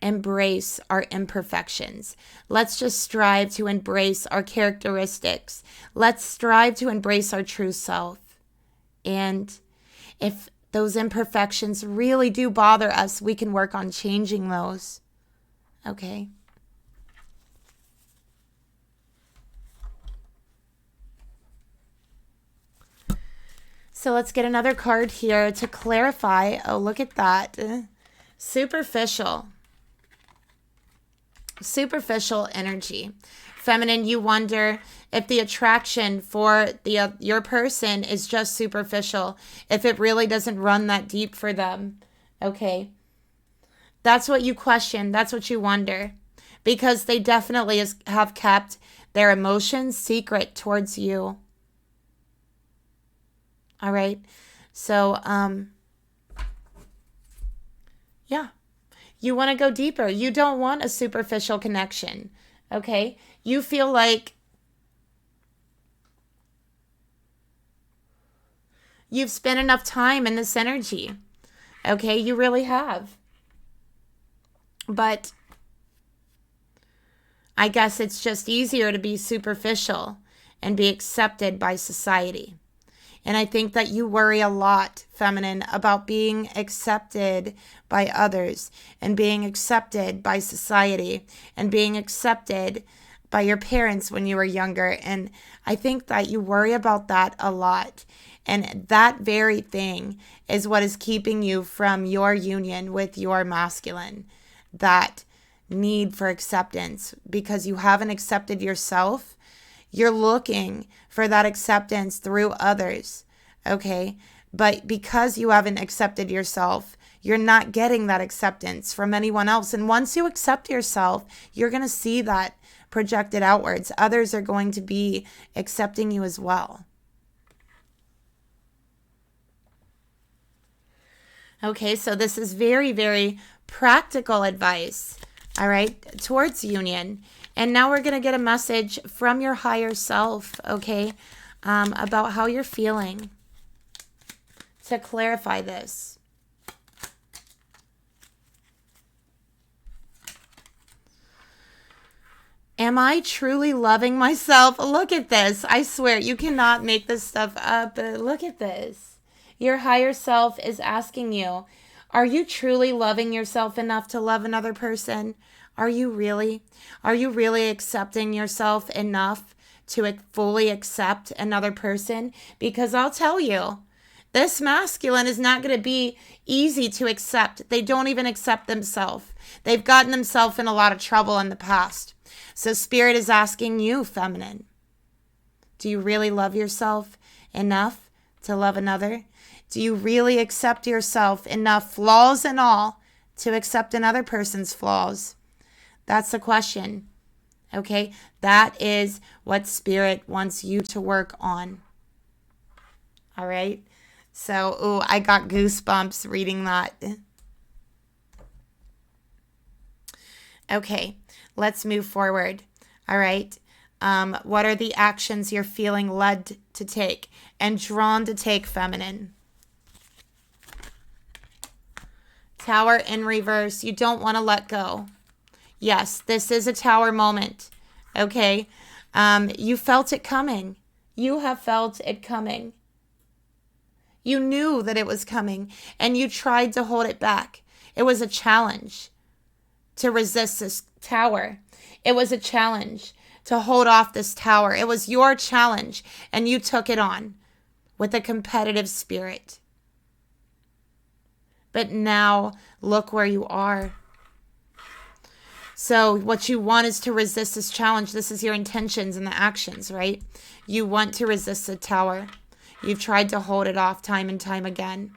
embrace our imperfections. Let's just strive to embrace our characteristics. Let's strive to embrace our true self. And if those imperfections really do bother us, we can work on changing those. Okay? So let's get another card here to clarify. Oh, look at that. Superficial energy. Feminine, you wonder if the attraction for your person is just superficial, if it really doesn't run that deep for them. Okay. That's what you question. That's what you wonder. Because they definitely have kept their emotions secret towards you. All right. So, yeah. You want to go deeper. You don't want a superficial connection. Okay? You feel like you've spent enough time in this energy. Okay? You really have. But I guess it's just easier to be superficial and be accepted by society. And I think that you worry a lot, feminine, about being accepted by others and being accepted by society and being accepted by your parents when you were younger. And I think that you worry about that a lot. And that very thing is what is keeping you from your union with your masculine. That need for acceptance, because you haven't accepted yourself. You're looking for that acceptance through others, okay? But because you haven't accepted yourself, you're not getting that acceptance from anyone else. And once you accept yourself, you're going to see that projected outwards. Others are going to be accepting you as well. Okay, so this is very, very practical advice, all right, towards union. And now we're going to get a message from your higher self, okay, about how you're feeling to clarify this. Am I truly loving myself? Look at this. I swear, you cannot make this stuff up. Look at this. Your higher self is asking you, are you truly loving yourself enough to love another person? Are you really? Are you really accepting yourself enough to fully accept another person? Because I'll tell you, this masculine is not going to be easy to accept. They don't even accept themselves. They've gotten themselves in a lot of trouble in the past. So Spirit is asking you, feminine, do you really love yourself enough to love another? Do you really accept yourself enough, flaws and all, to accept another person's flaws? That's the question. Okay? That is what Spirit wants you to work on. All right? So, I got goosebumps reading that. Okay, let's move forward. All right. What are the actions you're feeling led to take and drawn to take, feminine? Tower in reverse. You don't want to let go. Yes, this is a tower moment. Okay. You felt it coming. You have felt it coming. You knew that it was coming and you tried to hold it back. It was a challenge to resist this tower. It was a challenge to hold off this tower. It was your challenge and you took it on with a competitive spirit. But now look where you are. So what you want is to resist this challenge. This is your intentions and the actions, right? You want to resist the tower. You've tried to hold it off time and time again.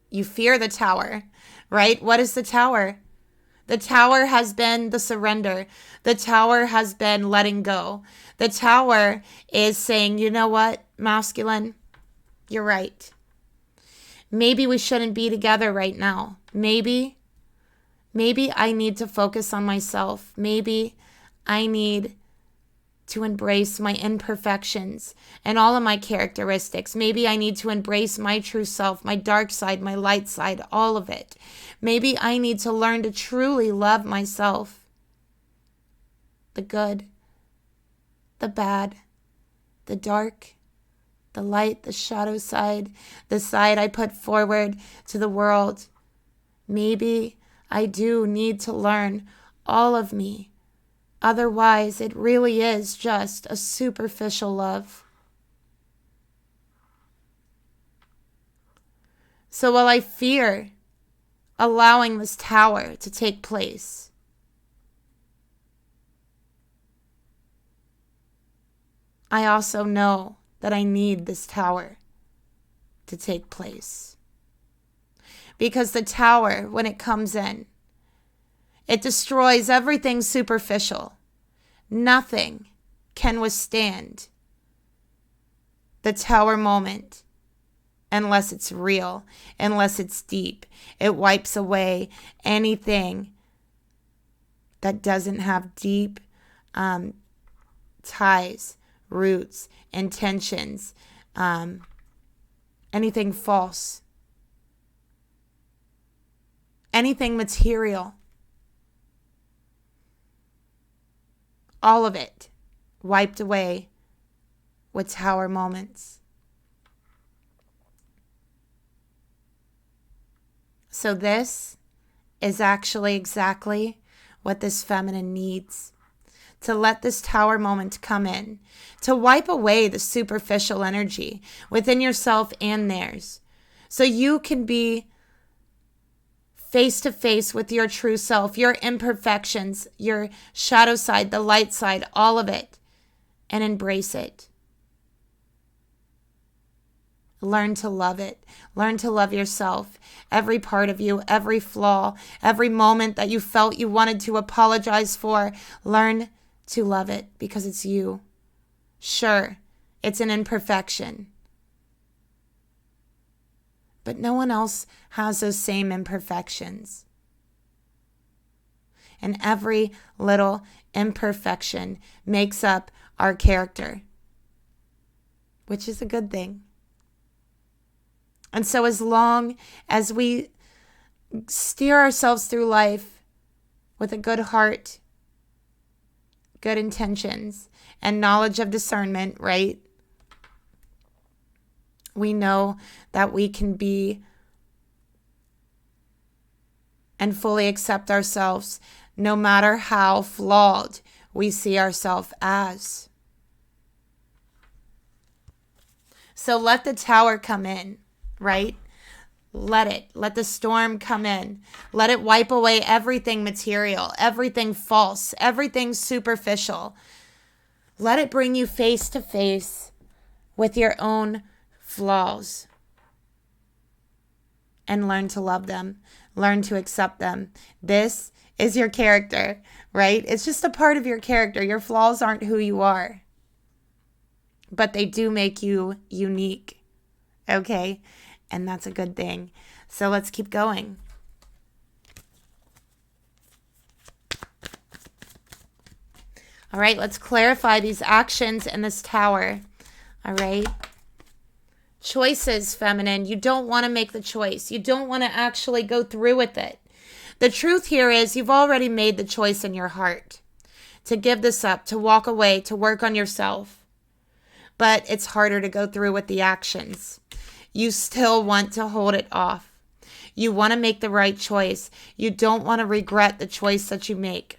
You fear the tower, right? What is the tower? The tower has been the surrender. The tower has been letting go. The tower is saying, you know what, masculine, you're right. Maybe we shouldn't be together right now. Maybe I need to focus on myself. Maybe I need to embrace my imperfections and all of my characteristics. Maybe I need to embrace my true self, my dark side, my light side, all of it. Maybe I need to learn to truly love myself. The good, the bad, the dark, the light, the shadow side, the side I put forward to the world. Maybe I do need to learn all of me. Otherwise, it really is just a superficial love. So while I fear allowing this tower to take place, I also know that I need this tower to take place. Because the tower, when it comes in, it destroys everything superficial. Nothing can withstand the tower moment unless it's real, unless it's deep. It wipes away anything that doesn't have deep ties, roots, intentions, anything false, anything material. All of it wiped away with tower moments. So this is actually exactly what this feminine needs. To let this tower moment come in. To wipe away the superficial energy within yourself and theirs. So you can be face to face with your true self, your imperfections, your shadow side, the light side, all of it, and embrace it. Learn to love it. Learn to love yourself. Every part of you, every flaw, every moment that you felt you wanted to apologize for, learn to love it because it's you. Sure, it's an imperfection. But no one else has those same imperfections. And every little imperfection makes up our character, which is a good thing. And so as long as we steer ourselves through life with a good heart, good intentions, and knowledge of discernment, right? We know that we can be and fully accept ourselves no matter how flawed we see ourselves as. So let the tower come in, right? Let it. Let the storm come in. Let it wipe away everything material, everything false, everything superficial. Let it bring you face to face with your own flaws. and learn to love them, learn to accept them. This is your character, right? It's just a part of your character. Your flaws aren't who you are, but they do make you unique, okay? And that's a good thing. So let's keep going. All right, let's clarify these actions in this tower. All right. Choices, feminine. You don't want to make the choice. You don't want to actually go through with it. The truth here is you've already made the choice in your heart to give this up, to walk away, to work on yourself. But it's harder to go through with the actions. You still want to hold it off. You want to make the right choice. You don't want to regret the choice that you make.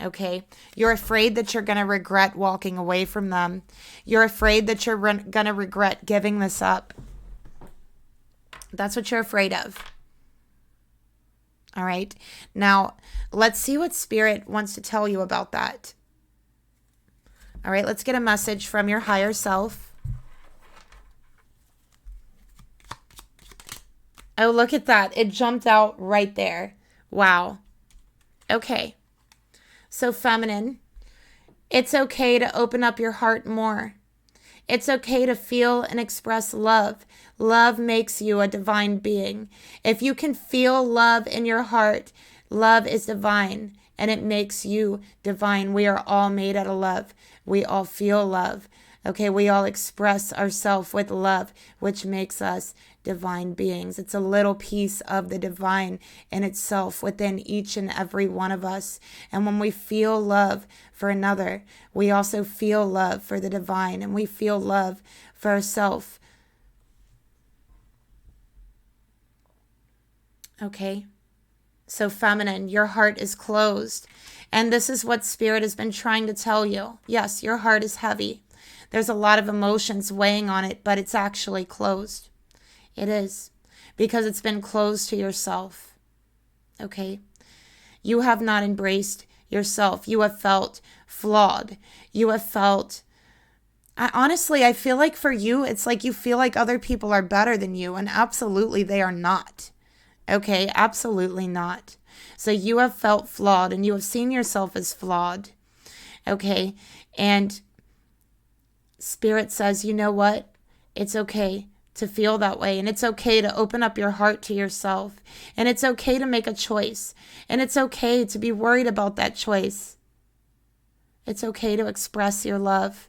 Okay, you're afraid that you're going to regret walking away from them. You're afraid that you're going to regret giving this up. That's what you're afraid of. All right, now let's see what Spirit wants to tell you about that. All right, let's get a message from your higher self. Oh, look at that. It jumped out right there. Wow. Okay. So feminine, it's okay to open up your heart more. It's okay to feel and express love. Love makes you a divine being. If you can feel love in your heart, love is divine and it makes you divine. We are all made out of love. We all feel love. Okay, we all express ourselves with love, which makes us divine beings. It's a little piece of the divine in itself within each and every one of us. And when we feel love for another, we also feel love for the divine, and we feel love for ourselves. Okay? So feminine, your heart is closed. And this is what Spirit has been trying to tell you. Yes, your heart is heavy. There's a lot of emotions weighing on it, but it's actually closed. It is, because it's been closed to yourself. Okay? You have not embraced yourself. You have felt flawed. You have felt, honestly, I feel like for you, it's like you feel like other people are better than you, and absolutely they are not. Okay? Absolutely not. So you have felt flawed, and you have seen yourself as flawed. Okay? And Spirit says, you know what? It's okay to feel that way. And it's okay to open up your heart to yourself. And it's okay to make a choice. And it's okay to be worried about that choice. It's okay to express your love.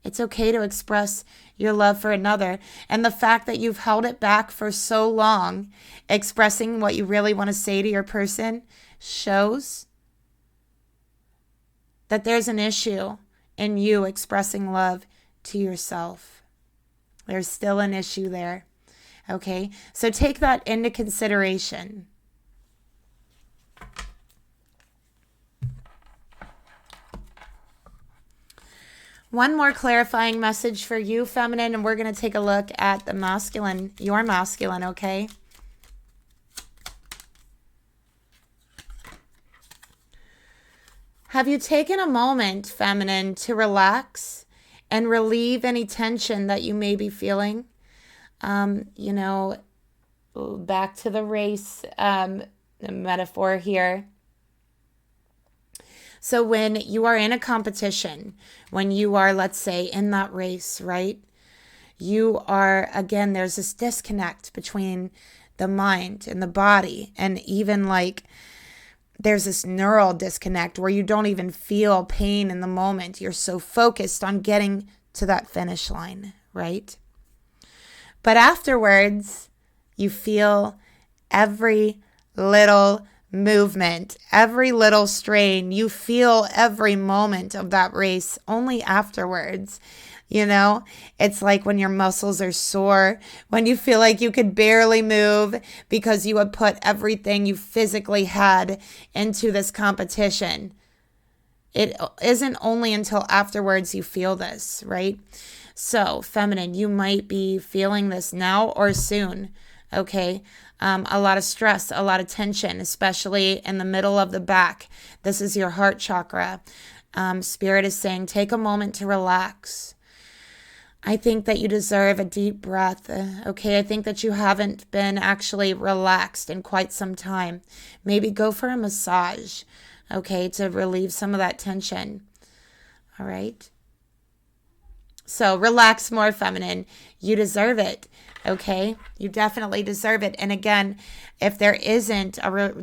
It's okay to express your love for another. And the fact that you've held it back for so long, expressing what you really want to say to your person, shows that there's an issue in you expressing love to yourself. There's still an issue there. Okay? So take that into consideration. One more clarifying message for you, feminine, and we're going to take a look at the masculine, your masculine, okay? Have you taken a moment, feminine, to relax and relieve any tension that you may be feeling? Back to the race metaphor here. So when you are in a competition, when you are, let's say, in that race, right? You are, again, there's this disconnect between the mind and the body, and even like there's this neural disconnect where you don't even feel pain in the moment. You're so focused on getting to that finish line, right? But afterwards, you feel every little movement, every little strain. You feel every moment of that race only afterwards. You know, it's like when your muscles are sore, when you feel like you could barely move because you had put everything you physically had into this competition. It isn't only until afterwards you feel this, right? So, feminine, you might be feeling this now or soon, okay? A lot of stress, a lot of tension, especially in the middle of the back. This is your heart chakra. Spirit is saying, take a moment to relax. I think that you deserve a deep breath. Okay, I think that you haven't been actually relaxed in quite some time. Maybe go for a massage, okay, to relieve some of that tension. All right. So relax more, feminine. You deserve it. Okay, you definitely deserve it. And again, if there isn't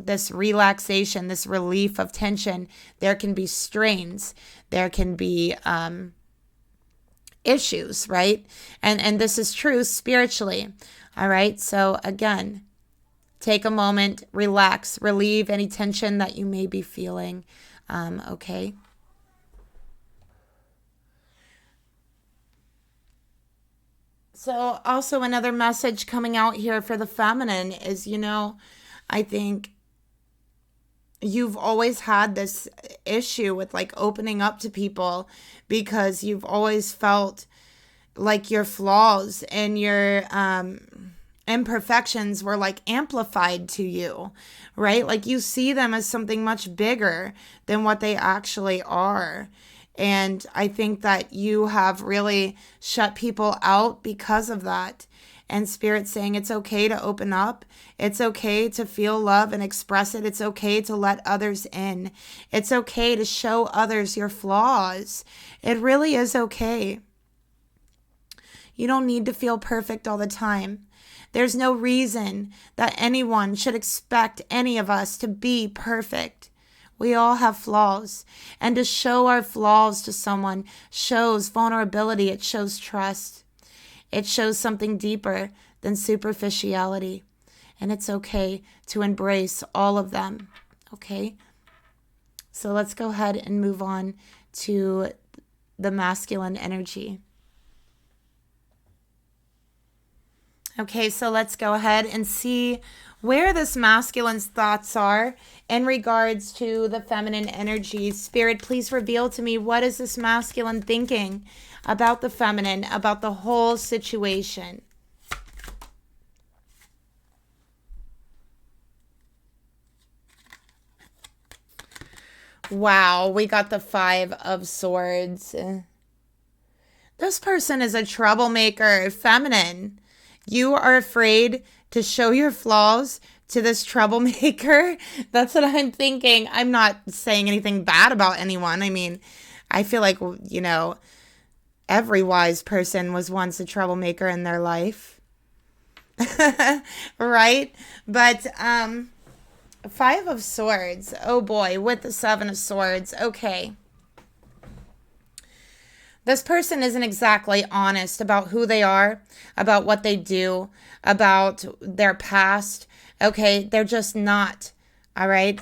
this relaxation, this relief of tension, there can be strains. There can be issues, right? And this is true spiritually. All right. So again, take a moment, relax, relieve any tension that you may be feeling. Okay. So also another message coming out here for the feminine is, I think you've always had this issue with like opening up to people because you've always felt like your flaws and your imperfections were like amplified to you, right? Like you see them as something much bigger than what they actually are. And I think that you have really shut people out because of that. And Spirit saying it's okay to open up. It's okay to feel love and express it. It's okay to let others in. It's okay to show others your flaws. It really is okay. You don't need to feel perfect all the time. There's no reason that anyone should expect any of us to be perfect. We all have flaws. And to show our flaws to someone shows vulnerability. It shows trust. It shows something deeper than superficiality. And it's okay to embrace all of them. Okay? So let's go ahead and move on to the masculine energy. Okay, so let's go ahead and see where this masculine's thoughts are in regards to the feminine energy. Spirit, please reveal to me, what is this masculine thinking about the feminine, about the whole situation? Wow, we got the 5 of Swords. This person is a troublemaker, feminine. You are afraid to show your flaws to this troublemaker. That's what I'm thinking. I'm not saying anything bad about anyone. I mean, I feel like, every wise person was once a troublemaker in their life. Right? But 5 of Swords. Oh boy, with the 7 of Swords. Okay. This person isn't exactly honest about who they are, about what they do, about their past. Okay, they're just not. All right.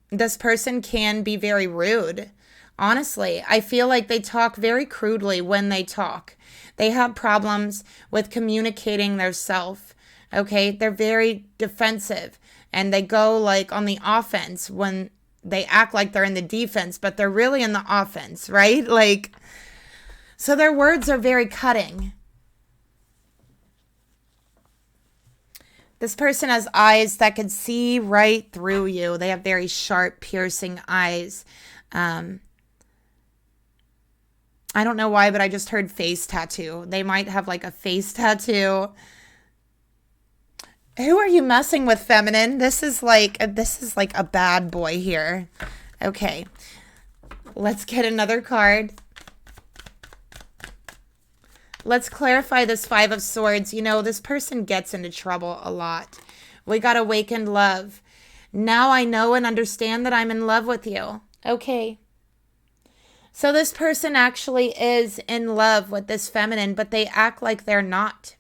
This person can be very rude. Honestly, I feel like they talk very crudely when they talk. They have problems with communicating their self. Okay, they're very defensive and they go like on the offense when they act like they're in the defense, but they're really in the offense, right? Like, so their words are very cutting. This person has eyes that can see right through you. They have very sharp, piercing eyes. I don't know why, but I just heard face tattoo. They might have like a face tattoo. Who are you messing with, feminine? This is like a bad boy here. Okay. Let's get another card. Let's clarify this 5 of Swords. This person gets into trouble a lot. We got awakened love. Now I know and understand that I'm in love with you. Okay. So this person actually is in love with this feminine, but they act like they're not.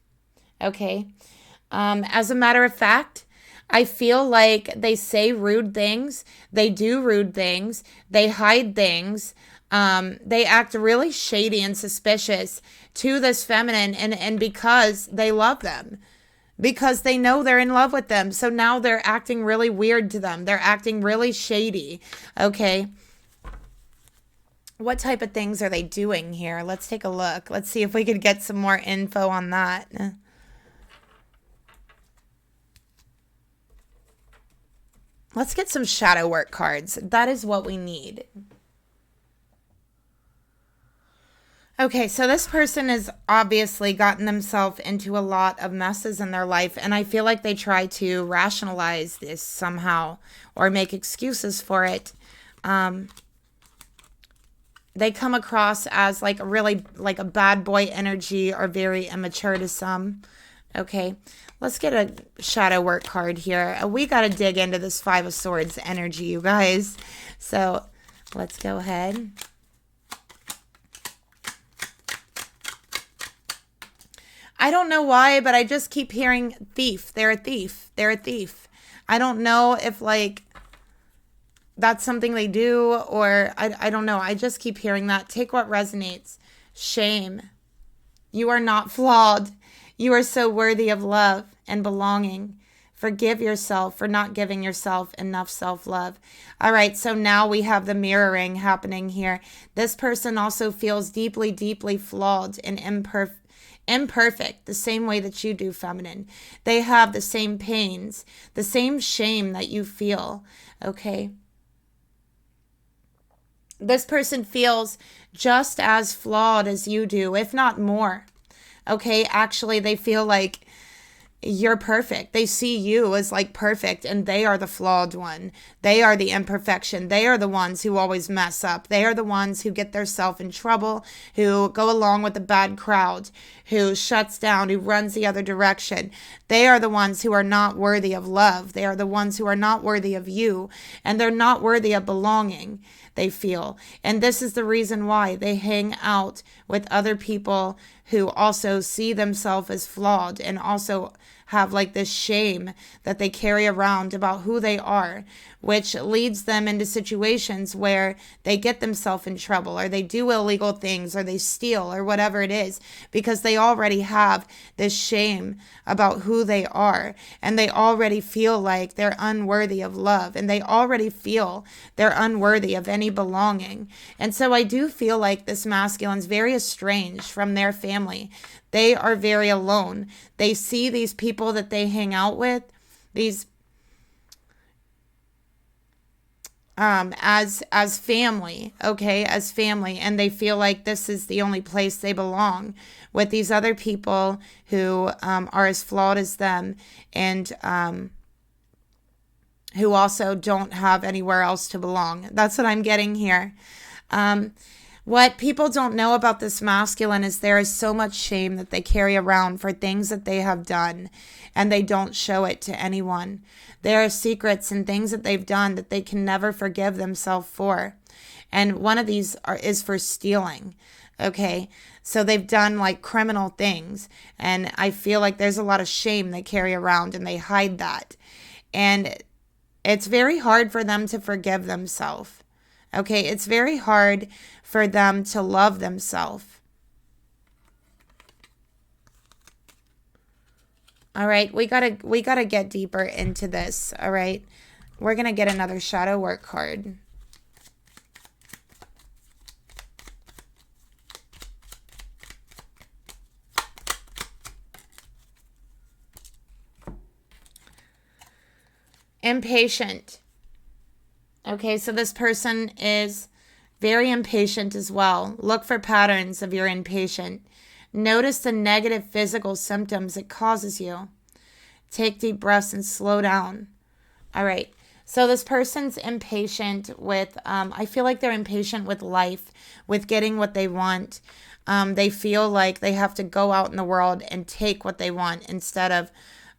Okay. As a matter of fact, I feel like they say rude things. They do rude things. They hide things. They act really shady and suspicious to this feminine, and because they love them, because they know they're in love with them. So now they're acting really weird to them. They're acting really shady. Okay. What type of things are they doing here? Let's take a look. Let's see if we could get some more info on that. Let's get some shadow work cards. That is what we need. Okay, so this person has obviously gotten themselves into a lot of messes in their life, and I feel like they try to rationalize this somehow or make excuses for it. They come across as like a really like a bad boy energy or very immature to some. Okay, let's get a shadow work card here. We got to dig into this Five of Swords energy, you guys. So let's go ahead. I don't know why, but I just keep hearing thief. They're a thief. They're a thief. I don't know if like that's something they do or I don't know. I just keep hearing that. Take what resonates. Shame. You are not flawed. You are so worthy of love and belonging. Forgive yourself for not giving yourself enough self-love. All right, so now we have the mirroring happening here. This person also feels deeply, deeply flawed and imperfect, the same way that you do, feminine. They have the same pains, the same shame that you feel, okay? This person feels just as flawed as you do, if not more. Okay, actually, they feel like you're perfect. They see you as like perfect, and they are the flawed one. They are the imperfection. They are the ones who always mess up. They are the ones who get themselves in trouble, who go along with the bad crowd, who shuts down, who runs the other direction. They are the ones who are not worthy of love. They are the ones who are not worthy of you, and they're not worthy of belonging, they feel. And this is the reason why they hang out with other people who also see themselves as flawed and also have like this shame that they carry around about who they are, which leads them into situations where they get themselves in trouble or they do illegal things or they steal or whatever it is, because they already have this shame about who they are, and they already feel like they're unworthy of love, and they already feel they're unworthy of any belonging. And so I do feel like this masculine's very estranged from their family. They are very alone. They see these people that they hang out with, these as family, okay, as family, and they feel like this is the only place they belong with these other people who are as flawed as them, and who also don't have anywhere else to belong. That's what I'm getting here. What people don't know about this masculine is there is so much shame that they carry around for things that they have done, and they don't show it to anyone. There are secrets and things that they've done that they can never forgive themselves for. And one of these is for stealing. Okay, so they've done like criminal things, and I feel like there's a lot of shame they carry around, and they hide that. And it's very hard for them to forgive themselves. Okay, it's very hard for them to love themselves. All right, we gotta get deeper into this. All right, we're gonna get another shadow work card. Impatient. Okay, so this person is very impatient as well. Look for patterns of your impatient. Notice the negative physical symptoms it causes you. Take deep breaths and slow down. All right. So this person's impatient with, I feel like they're impatient with life, with getting what they want. They feel like they have to go out in the world and take what they want instead of,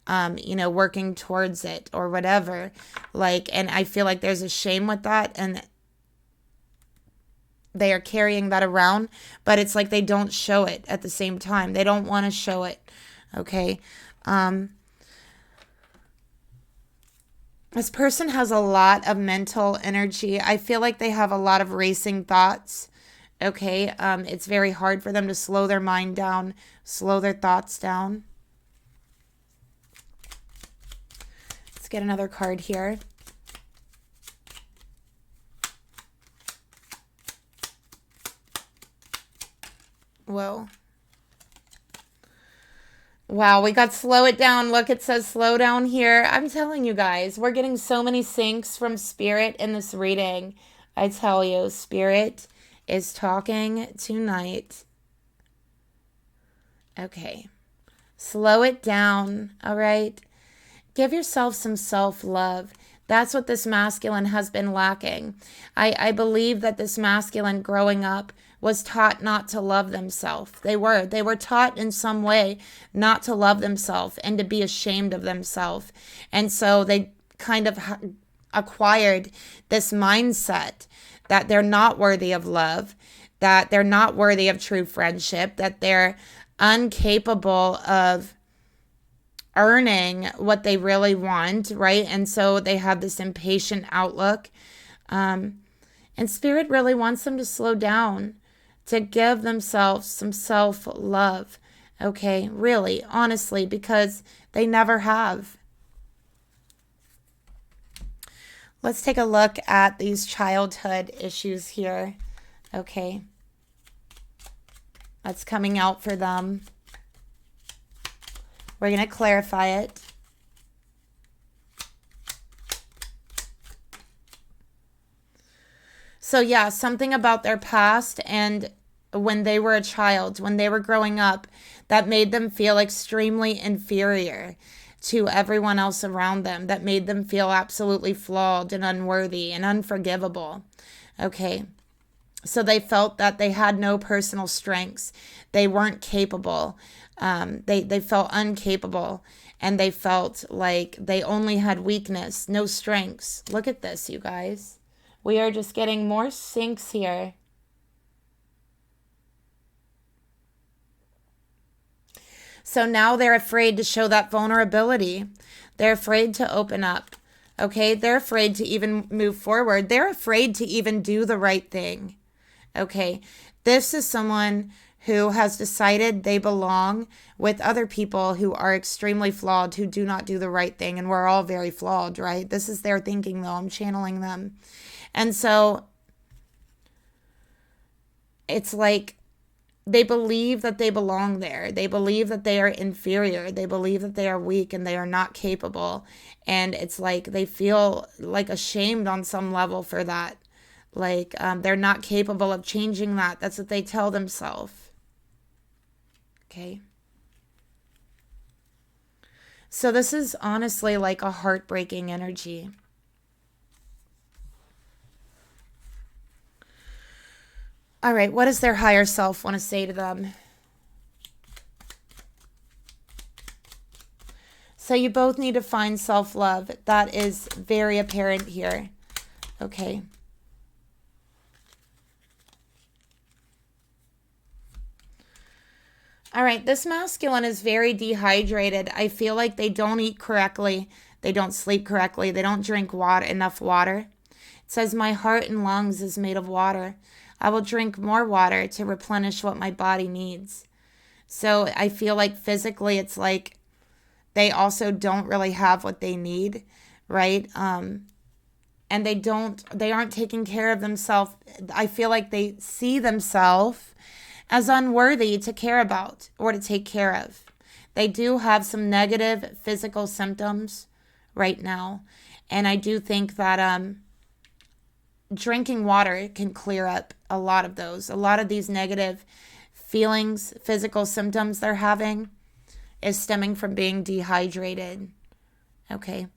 working towards it or whatever. Like, and I feel like there's a shame with that, and they are carrying that around, but it's like they don't show it at the same time. They don't want to show it. Okay. This person has a lot of mental energy. I feel like they have a lot of racing thoughts. Okay. It's very hard for them to slow their mind down, slow their thoughts down. Let's get another card here. Whoa. Wow, we got slow it down. Look, it says slow down here. I'm telling you guys, we're getting so many syncs from Spirit in this reading. I tell you, Spirit is talking tonight. Okay. Slow it down, all right? Give yourself some self-love. That's what this masculine has been lacking. I believe that this masculine growing up was taught not to love themselves. They were taught in some way not to love themselves and to be ashamed of themselves. And so they kind of acquired this mindset that they're not worthy of love, that they're not worthy of true friendship, that they're incapable of earning what they really want, right? And so they have this impatient outlook. And Spirit really wants them to slow down, to give themselves some self-love, okay? Really, honestly, because they never have. Let's take a look at these childhood issues here, okay? That's coming out for them. We're going to clarify it. So yeah, something about their past and when they were a child, when they were growing up, that made them feel extremely inferior to everyone else around them, that made them feel absolutely flawed and unworthy and unforgivable. Okay. So they felt that they had no personal strengths. They weren't capable. They felt incapable, and they felt like they only had weakness, no strengths. Look at this, you guys. We are just getting more sinks here. So now they're afraid to show that vulnerability. They're afraid to open up. Okay, they're afraid to even move forward. They're afraid to even do the right thing. Okay, this is someone who has decided they belong with other people who are extremely flawed, who do not do the right thing. And we're all very flawed, right? This is their thinking, though. I'm channeling them. And so it's like they believe that they belong there. They believe that they are inferior. They believe that they are weak and they are not capable. And it's like they feel like ashamed on some level for that. Like they're not capable of changing that. That's what they tell themselves. Okay. So this is honestly like a heartbreaking energy. All right, what does their higher self want to say to them? So you both need to find self-love. That is very apparent here. Okay. All right, this masculine is very dehydrated. I feel like they don't eat correctly. They don't sleep correctly. They don't drink enough water. It says, my heart and lungs is made of water. I will drink more water to replenish what my body needs. So I feel like physically it's like they also don't really have what they need, right? And they aren't taking care of themselves. I feel like they see themselves as unworthy to care about or to take care of. They do have some negative physical symptoms right now. And I do think that drinking water can clear up a lot of those. A lot of these negative feelings, physical symptoms they're having is stemming from being dehydrated. Okay.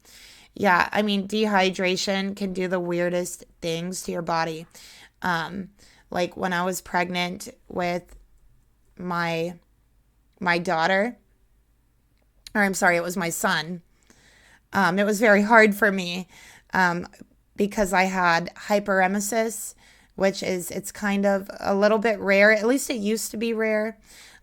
Yeah, I mean, dehydration can do the weirdest things to your body. Like when I was pregnant with my daughter, or I'm sorry, it was my son. It was very hard for me because I had hyperemesis, which it's kind of a little bit rare. At least it used to be rare.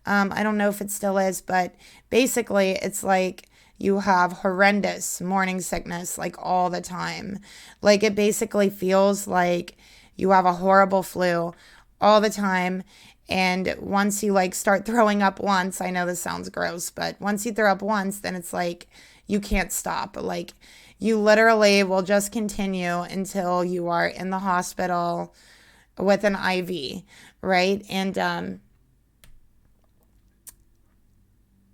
I don't know if it still is, but basically it's like you have horrendous morning sickness like all the time. Like it basically feels like you have a horrible flu all the time. And once you like start throwing up once, I know this sounds gross, but once you throw up once, then it's like you can't stop. Like you literally will just continue until you are in the hospital with an IV, right? And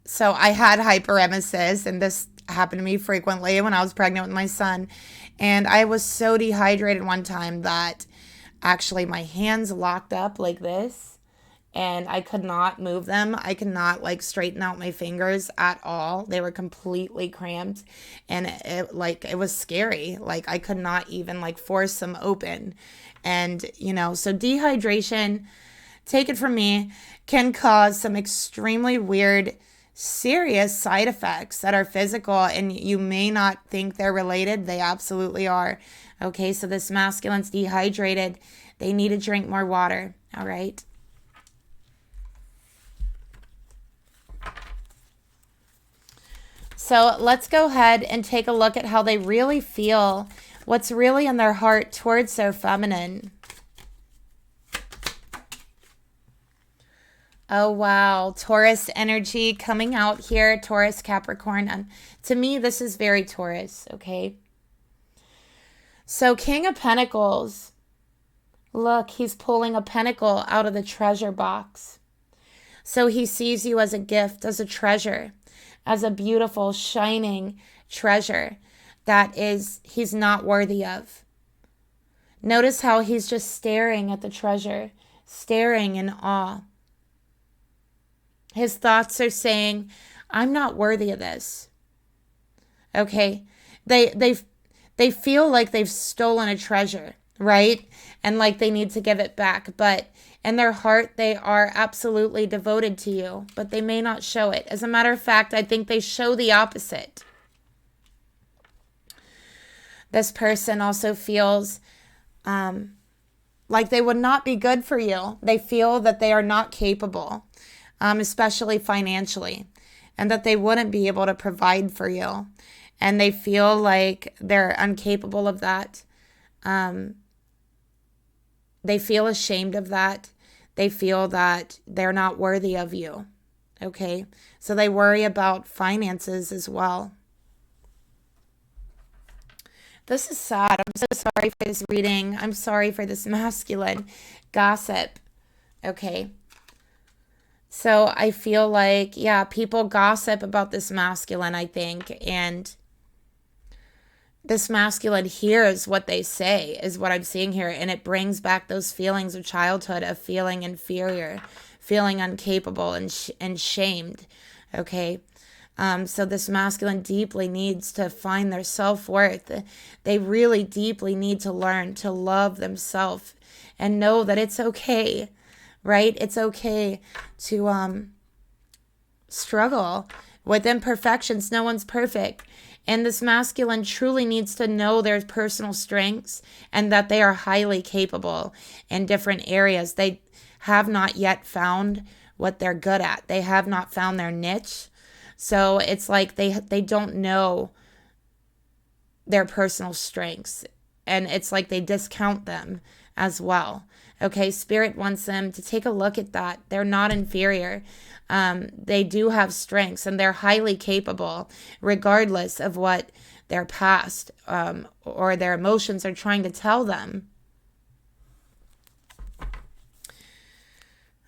so I had hyperemesis, and this happened to me frequently when I was pregnant with my son. And I was so dehydrated one time that actually my hands locked up like this. and I could not move them. I could not like straighten out my fingers at all. They were completely cramped, and it was scary. Like I could not even like force them open. And so dehydration, take it from me, can cause some extremely weird, serious side effects that are physical, and you may not think they're related. They absolutely are. Okay, so this masculine's dehydrated. They need to drink more water. All right. So let's go ahead and take a look at how they really feel, what's really in their heart towards their feminine. Oh, wow. Taurus energy coming out here. Taurus, Capricorn. And to me, this is very Taurus, okay? So King of Pentacles. Look, he's pulling a pentacle out of the treasure box. So he sees you as a gift, as a treasure, as a beautiful, shining treasure that he's not worthy of. Notice how he's just staring at the treasure, staring in awe. His thoughts are saying, I'm not worthy of this. Okay? They feel like they've stolen a treasure, right? And like they need to give it back. But in their heart, they are absolutely devoted to you, but they may not show it. As a matter of fact, I think they show the opposite. This person also feels like they would not be good for you. They feel that they are not capable, especially financially, and that they wouldn't be able to provide for you. And they feel like they're incapable of that. They feel ashamed of that. They feel that they're not worthy of you. Okay? So they worry about finances as well. This is sad. I'm so sorry for this reading. I'm sorry for this masculine gossip. Okay? So I feel like, yeah, people gossip about this masculine, I think, and this masculine hears what they say, is what I'm seeing here, and it brings back those feelings of childhood, of feeling inferior, feeling incapable and shamed, okay? So this masculine deeply needs to find their self-worth. They really deeply need to learn to love themselves and know that it's okay, right? It's okay to struggle with imperfections. No one's perfect. And this masculine truly needs to know their personal strengths and that they are highly capable in different areas. They have not yet found what they're good at. They have not found their niche. So it's like they don't know their personal strengths. And it's like they discount them as well. Okay, Spirit wants them to take a look at that. They're not inferior. They do have strengths, and they're highly capable, regardless of what their past or their emotions are trying to tell them.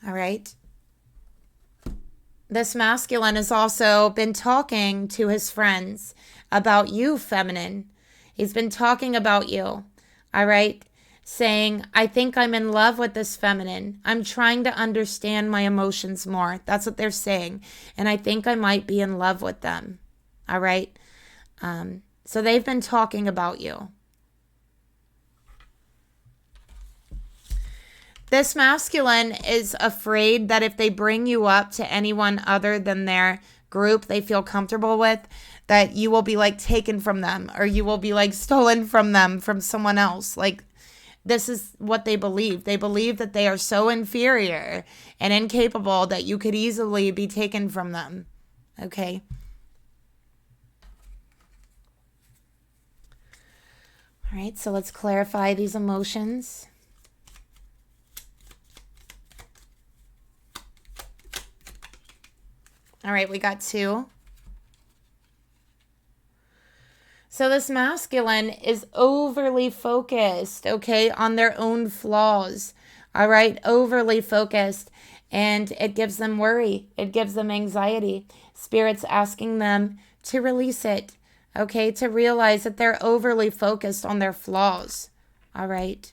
All right. This masculine has also been talking to his friends about you, feminine. He's been talking about you. All right. Saying, I think I'm in love with this feminine. I'm trying to understand my emotions more. That's what they're saying. And I think I might be in love with them. All right. So they've been talking about you. This masculine is afraid that if they bring you up to anyone other than their group they feel comfortable with, that you will be like taken from them, or you will be like stolen from them from someone else. Like, this is what they believe. They believe that they are so inferior and incapable that you could easily be taken from them. Okay? All right, so let's clarify these emotions. All right, we got 2. So this masculine is overly focused, okay, on their own flaws, all right, overly focused, and it gives them worry. It gives them anxiety. Spirit's asking them to release it, okay, to realize that they're overly focused on their flaws, all right.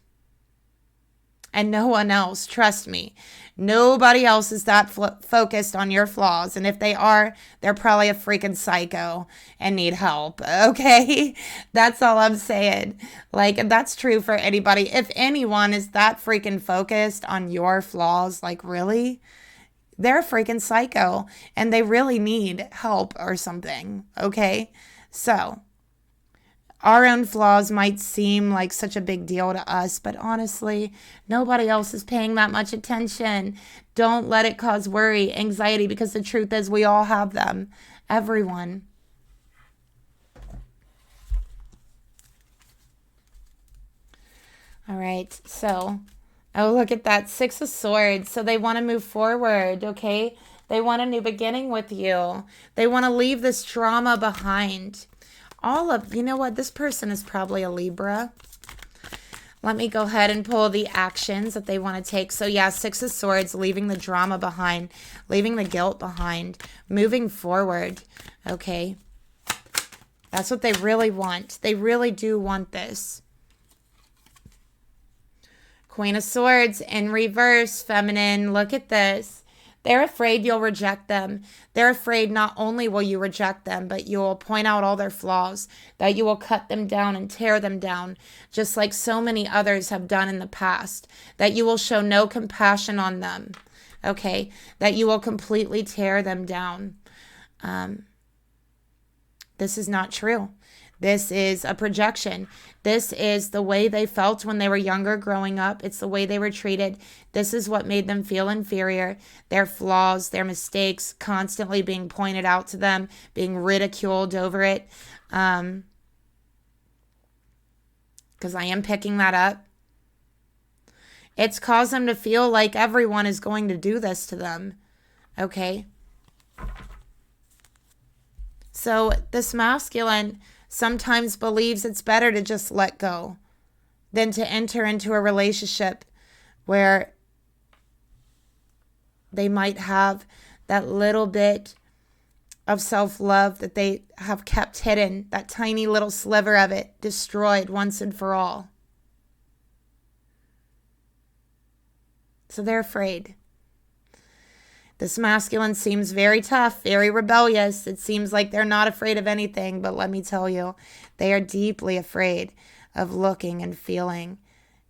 And no one else, trust me. Nobody else is that focused on your flaws. And if they are, they're probably a freaking psycho and need help. Okay? That's all I'm saying. Like, that's true for anybody. If anyone is that freaking focused on your flaws, like, really? They're a freaking psycho and they really need help or something. Okay? So, our own flaws might seem like such a big deal to us, but honestly, nobody else is paying that much attention. Don't let it cause worry, anxiety, because the truth is we all have them. Everyone. All right, so, oh, look at that. 6 of Swords. So they want to move forward, okay? They want a new beginning with you. They want to leave this trauma behind. You know what? This person is probably a Libra. Let me go ahead and pull the actions that they want to take. So yeah, 6 of Swords, leaving the drama behind, leaving the guilt behind, moving forward. Okay. That's what they really want. They really do want this. Queen of Swords in reverse, feminine. Look at this. They're afraid you'll reject them. They're afraid not only will you reject them, but you will point out all their flaws, that you will cut them down and tear them down, just like so many others have done in the past, that you will show no compassion on them, okay, that you will completely tear them down. This is not true. This is a projection. This is the way they felt when they were younger growing up. It's the way they were treated. This is what made them feel inferior. Their flaws, their mistakes, constantly being pointed out to them, being ridiculed over it. Because I am picking that up. It's caused them to feel like everyone is going to do this to them. Okay? So this masculine sometimes believes it's better to just let go than to enter into a relationship where they might have that little bit of self-love that they have kept hidden, that tiny little sliver of it destroyed once and for all. So they're afraid. This masculine seems very tough, very rebellious. It seems like they're not afraid of anything, but let me tell you, they are deeply afraid of looking and feeling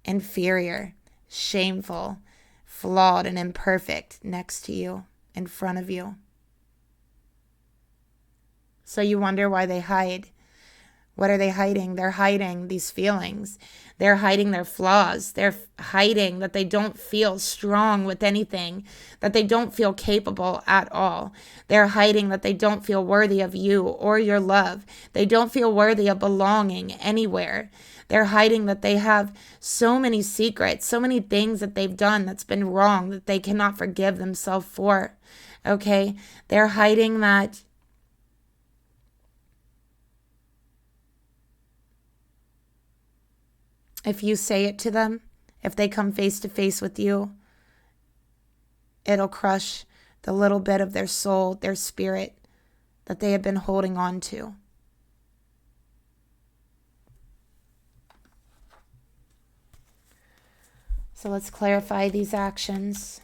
inferior, shameful, flawed, and imperfect next to you, in front of you. So you wonder why they hide. What are they hiding? They're hiding these feelings. They're hiding their flaws. They're hiding that they don't feel strong with anything, that they don't feel capable at all. They're hiding that they don't feel worthy of you or your love. They don't feel worthy of belonging anywhere. They're hiding that they have so many secrets, so many things that they've done that's been wrong that they cannot forgive themselves for. Okay? They're hiding that if you say it to them, if they come face to face with you, it'll crush the little bit of their soul, their spirit that they have been holding on to. So let's clarify these actions.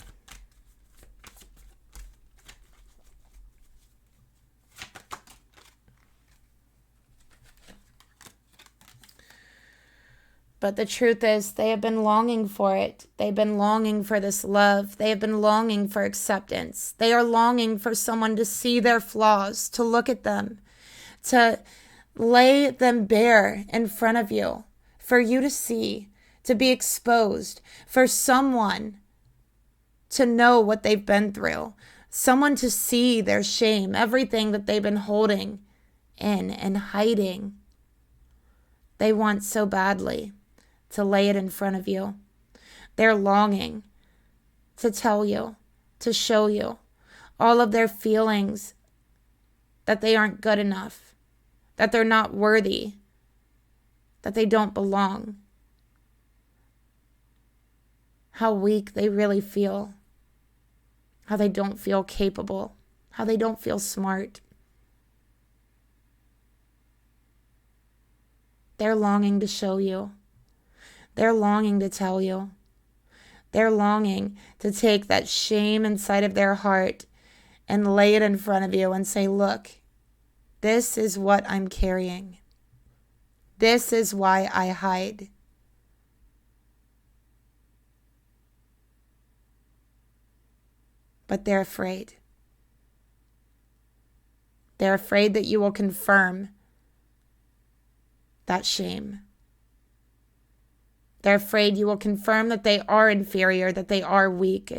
But the truth is, they have been longing for it. They've been longing for this love. They have been longing for acceptance. They are longing for someone to see their flaws, to look at them, to lay them bare in front of you, for you to see, to be exposed, for someone to know what they've been through, someone to see their shame, everything that they've been holding in and hiding. They want so badly to lay it in front of you. They're longing to tell you, to show you all of their feelings, that they aren't good enough, that they're not worthy, that they don't belong, how weak they really feel, how they don't feel capable, how they don't feel smart. They're longing to show you. They're longing to tell you. They're longing to take that shame inside of their heart and lay it in front of you and say, look, this is what I'm carrying. This is why I hide. But they're afraid. They're afraid that you will confirm that shame. They're afraid you will confirm that they are inferior, that they are weak,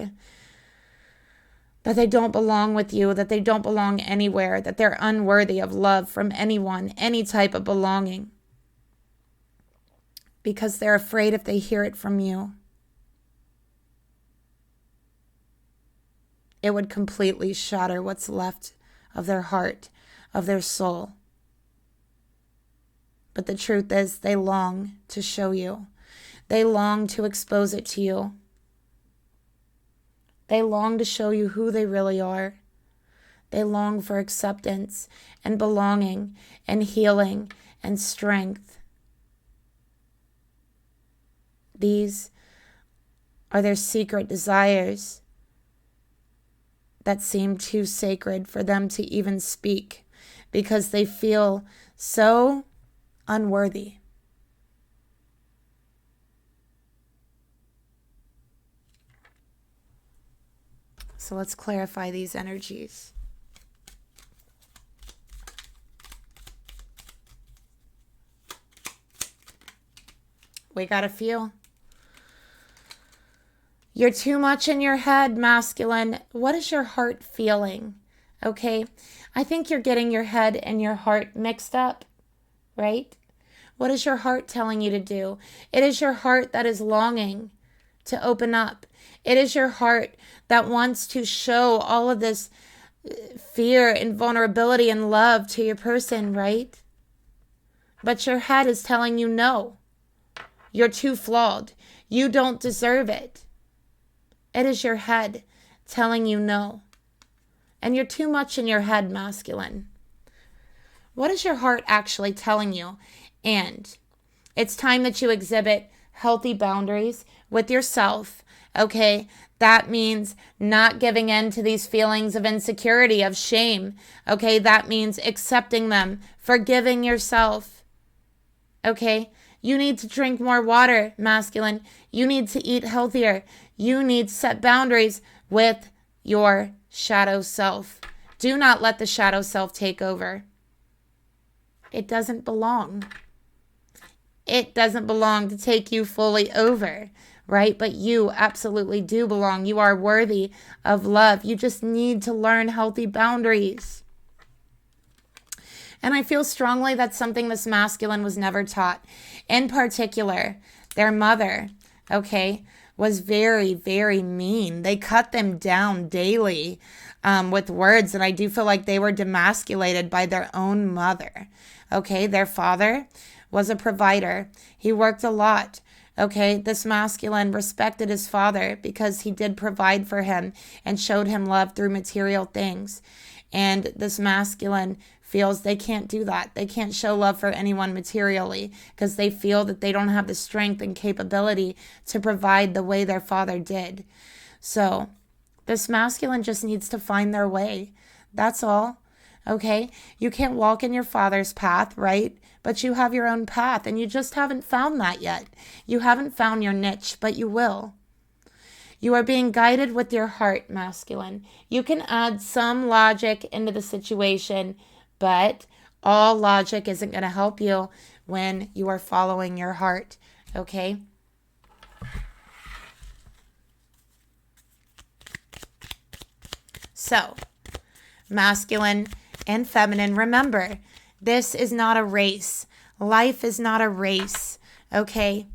that they don't belong with you, that they don't belong anywhere, that they're unworthy of love from anyone, any type of belonging. Because they're afraid if they hear it from you, it would completely shatter what's left of their heart, of their soul. But the truth is, they long to show you. They long to expose it to you. They long to show you who they really are. They long for acceptance and belonging and healing and strength. These are their secret desires that seem too sacred for them to even speak because they feel so unworthy. So let's clarify these energies. We got a few. You're too much in your head, masculine. What is your heart feeling? Okay? I think you're getting your head and your heart mixed up, right? What is your heart telling you to do? It is your heart that is longing to open up. It is your heart that wants to show all of this fear and vulnerability and love to your person, right? But your head is telling you no. You're too flawed. You don't deserve it. It is your head telling you no. And you're too much in your head, masculine. What is your heart actually telling you? And it's time that you exhibit healthy boundaries with yourself, okay? That means not giving in to these feelings of insecurity, of shame, okay? That means accepting them, forgiving yourself, okay? You need to drink more water, masculine. You need to eat healthier. You need to set boundaries with your shadow self. Do not let the shadow self take over. It doesn't belong. It doesn't belong to take you fully over, right? But you absolutely do belong. You are worthy of love. You just need to learn healthy boundaries. And I feel strongly that's something this masculine was never taught. In particular, their mother, okay, was very, very mean. They cut them down daily with words, and I do feel like they were demasculated by their own mother, okay? Their father was a provider. He worked a lot, okay? This masculine respected his father because he did provide for him and showed him love through material things. And this masculine feels they can't do that. They can't show love for anyone materially because they feel that they don't have the strength and capability to provide the way their father did. So this masculine just needs to find their way. That's all. Okay? You can't walk in your father's path, right? But you have your own path, and you just haven't found that yet. You haven't found your niche, but you will. You are being guided with your heart, masculine. You can add some logic into the situation, but all logic isn't going to help you when you are following your heart, okay? So, masculine and feminine, remember, this is not a race. Life is not a race, okay?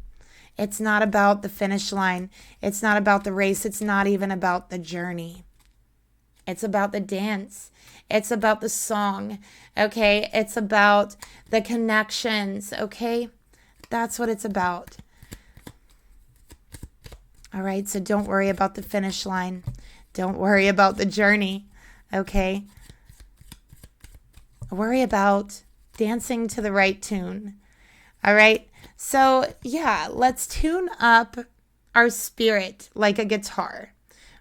It's not about the finish line. It's not about the race. It's not even about the journey. It's about the dance. It's about the song, okay? It's about the connections, okay? That's what it's about. All right, so don't worry about the finish line. Don't worry about the journey, okay? Worry about dancing to the right tune, all right? So, yeah, let's tune up our spirit like a guitar,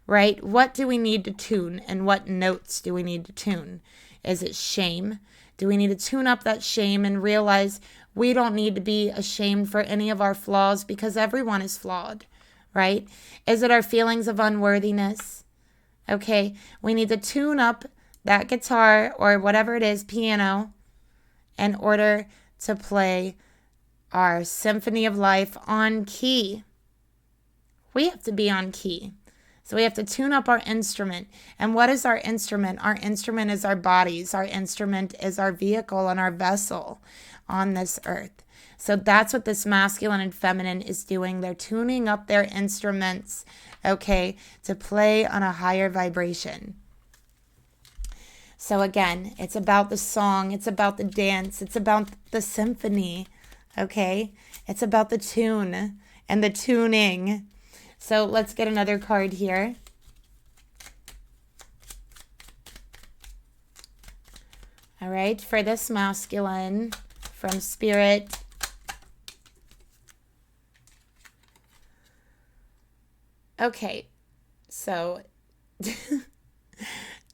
right? What do we need to tune, and what notes do we need to tune? Is it shame? Do we need to tune up that shame and realize we don't need to be ashamed for any of our flaws because everyone is flawed, right? Is it our feelings of unworthiness? Okay, we need to tune up that guitar or whatever it is, piano, in order to play our symphony of life on key. We have to be on key. So we have to tune up our instrument. And what is our instrument? Our instrument is our bodies. Our instrument is our vehicle and our vessel on this earth. So that's what this masculine and feminine is doing. They're tuning up their instruments, okay, to play on a higher vibration. So again, it's about the song. It's about the dance. It's about the symphony, okay? It's about the tune and the tuning. So let's get another card here. All right, for this masculine from Spirit. Okay, so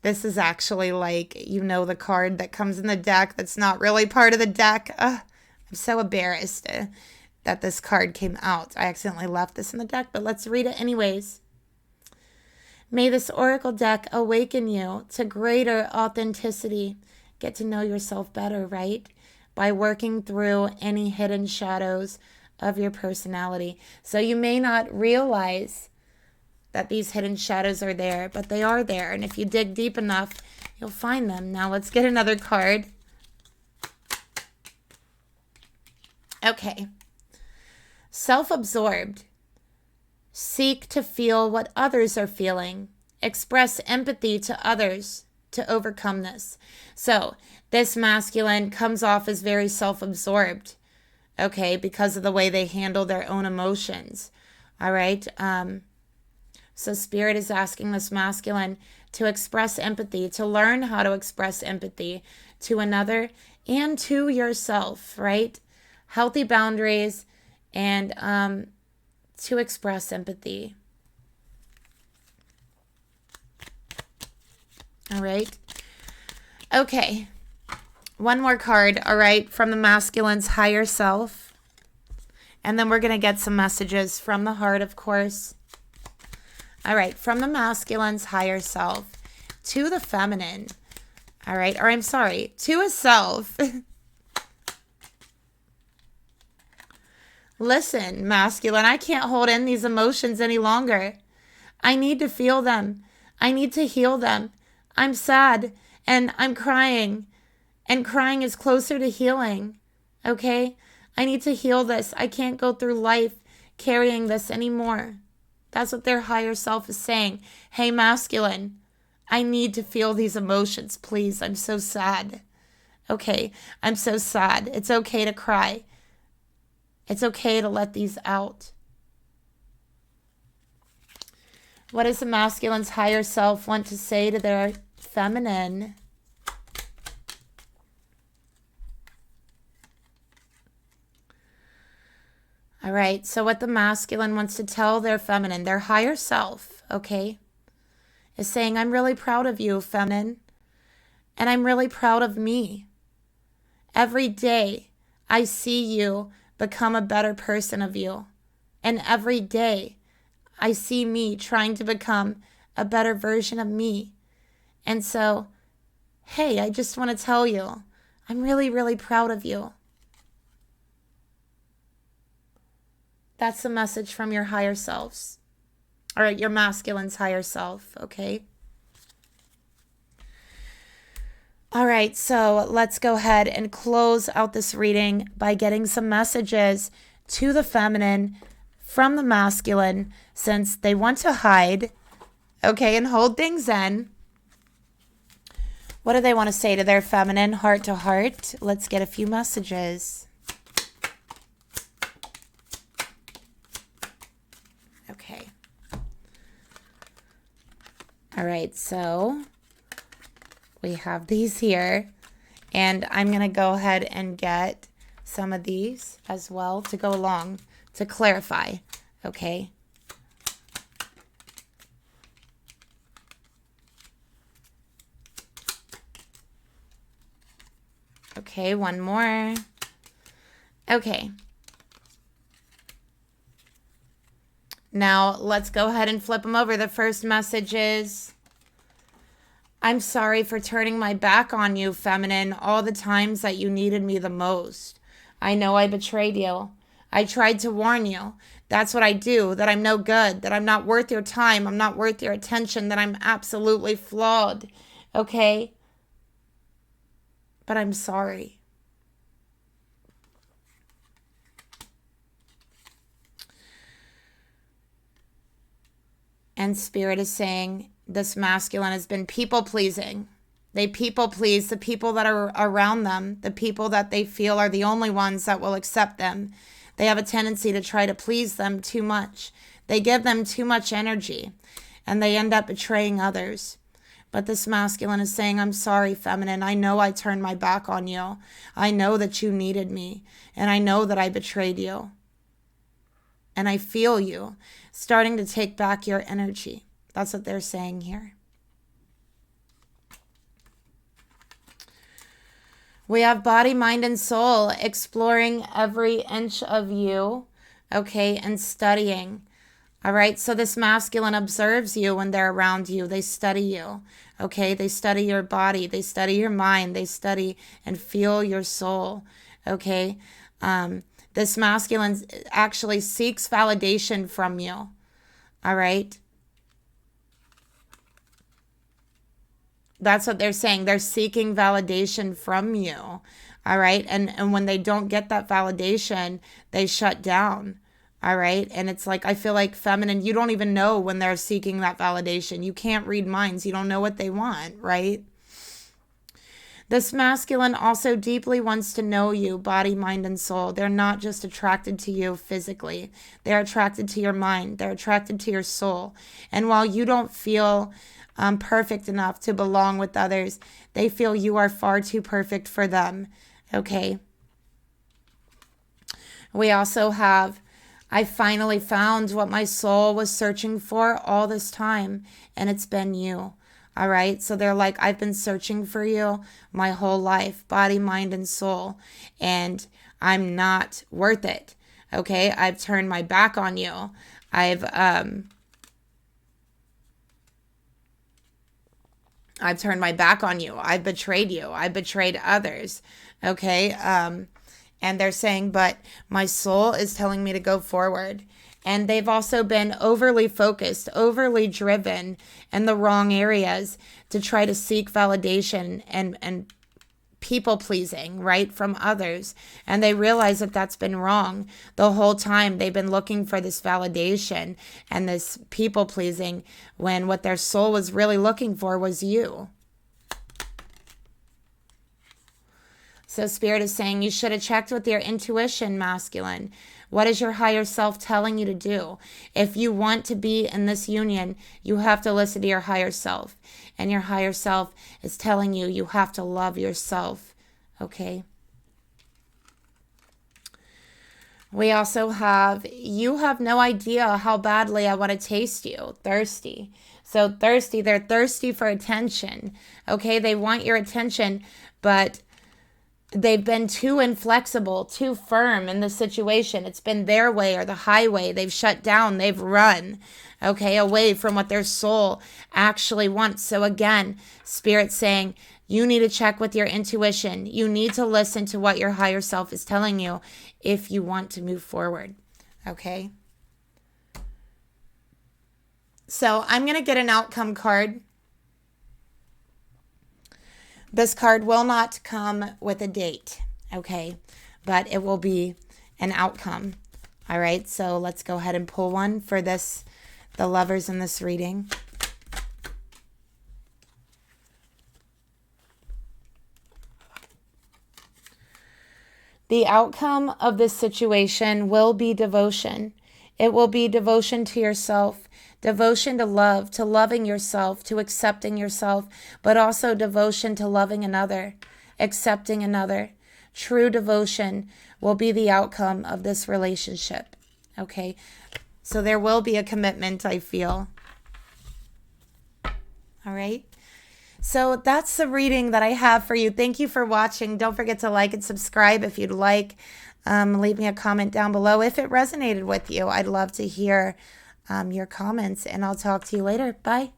this is actually like, you know, the card that comes in the deck that's not really part of the deck. I'm so embarrassed that this card came out. I accidentally left this in the deck, but let's read it anyways. May this oracle deck awaken you to greater authenticity. Get to know yourself better, right? By working through any hidden shadows of your personality. So you may not realize that these hidden shadows are there, but they are there. And if you dig deep enough, you'll find them. Now let's get another card. Okay. Self-absorbed. Seek to feel what others are feeling. Express empathy to others to overcome this. So this masculine comes off as very self-absorbed, okay, because of the way they handle their own emotions. All right. So Spirit is asking this masculine to express empathy, to learn how to express empathy to another and to yourself, right? Healthy boundaries and to express empathy. All right. Okay. One more card, all right, from the masculine's higher self. And then we're going to get some messages from the heart, of course. All right, from the masculine's higher self to the feminine. All right, or I'm sorry, to a self. Listen, masculine, I can't hold in these emotions any longer. I need to feel them. I need to heal them. I'm sad and I'm crying. And crying is closer to healing. Okay? I need to heal this. I can't go through life carrying this anymore. That's what their higher self is saying. Hey, masculine, I need to feel these emotions, please. I'm so sad. Okay, I'm so sad. It's okay to cry. It's okay to let these out. What does the masculine's higher self want to say to their feminine? All right, so what the masculine wants to tell their feminine, their higher self, okay, is saying, I'm really proud of you, feminine, and I'm really proud of me. Every day, I see you become a better person of you. And every day, I see me trying to become a better version of me. And so, hey, I just want to tell you, I'm really, really proud of you. That's the message from your higher selves, or your masculine's higher self, okay? All right, so let's go ahead and close out this reading by getting some messages to the feminine from the masculine, since they want to hide, okay, and hold things in. What do they want to say to their feminine, heart to heart? Let's get a few messages. Okay. All right, so we have these here, and I'm going to go ahead and get some of these as well to go along to clarify, okay? Okay, one more. Okay. Now, let's go ahead and flip them over. The first message is, I'm sorry for turning my back on you, feminine, all the times that you needed me the most. I know I betrayed you. I tried to warn you. That's what I do, that I'm no good, that I'm not worth your time, I'm not worth your attention, that I'm absolutely flawed. Okay? But I'm sorry. And Spirit is saying this masculine has been people-pleasing. They people-please the people that are around them, the people that they feel are the only ones that will accept them. They have a tendency to try to please them too much. They give them too much energy, and they end up betraying others. But this masculine is saying, I'm sorry, feminine. I know I turned my back on you. I know that you needed me, and I know that I betrayed you. And I feel you starting to take back your energy. That's what they're saying here. We have body, mind, and soul exploring every inch of you, okay, and studying. All right, so this masculine observes you when they're around you. They study you, okay? They study your body. They study your mind. They study and feel your soul, okay? This masculine actually seeks validation from you, all right? That's what they're saying. They're seeking validation from you, all right? And when they don't get that validation, they shut down, all right? And it's like, I feel like feminine, you don't even know when they're seeking that validation. You can't read minds. You don't know what they want, right? This masculine also deeply wants to know you, body, mind, and soul. They're not just attracted to you physically. They're attracted to your mind. They're attracted to your soul. And while you don't feel perfect enough to belong with others, they feel you are far too perfect for them, okay? We also have, I finally found what my soul was searching for all this time, and it's been you. All right, so they're like, I've been searching for you my whole life, body, mind, and soul, and I'm not worth it. Okay, I've turned my back on you. I've turned my back on you. I've betrayed you. I betrayed others. Okay, and they're saying, but my soul is telling me to go forward. And they've also been overly focused, overly driven in the wrong areas to try to seek validation and people pleasing, right, from others. And they realize that that's been wrong. The whole time they've been looking for this validation and this people pleasing when what their soul was really looking for was you. So Spirit is saying you should have checked with your intuition, masculine. What is your higher self telling you to do? If you want to be in this union, you have to listen to your higher self. And your higher self is telling you you have to love yourself. Okay? We also have, you have no idea how badly I want to taste you. Thirsty. So thirsty, they're thirsty for attention. Okay? They want your attention, but they've been too inflexible, too firm in the situation. It's been their way or the highway. They've shut down. They've run, okay, away from what their soul actually wants. So again, Spirit's saying, you need to check with your intuition. You need to listen to what your higher self is telling you if you want to move forward, okay? So I'm going to get an outcome card. This card will not come with a date, okay? But it will be an outcome, all right? So let's go ahead and pull one for this, the lovers in this reading. The outcome of this situation will be devotion. It will be devotion to yourself, devotion to love, to loving yourself, to accepting yourself, but also devotion to loving another, accepting another. True devotion will be the outcome of this relationship, okay? So there will be a commitment, I feel. All right? So that's the reading that I have for you. Thank you for watching. Don't forget to like and subscribe if you'd like. Leave me a comment down below if it resonated with you. I'd love to hear your comments, and I'll talk to you later. Bye.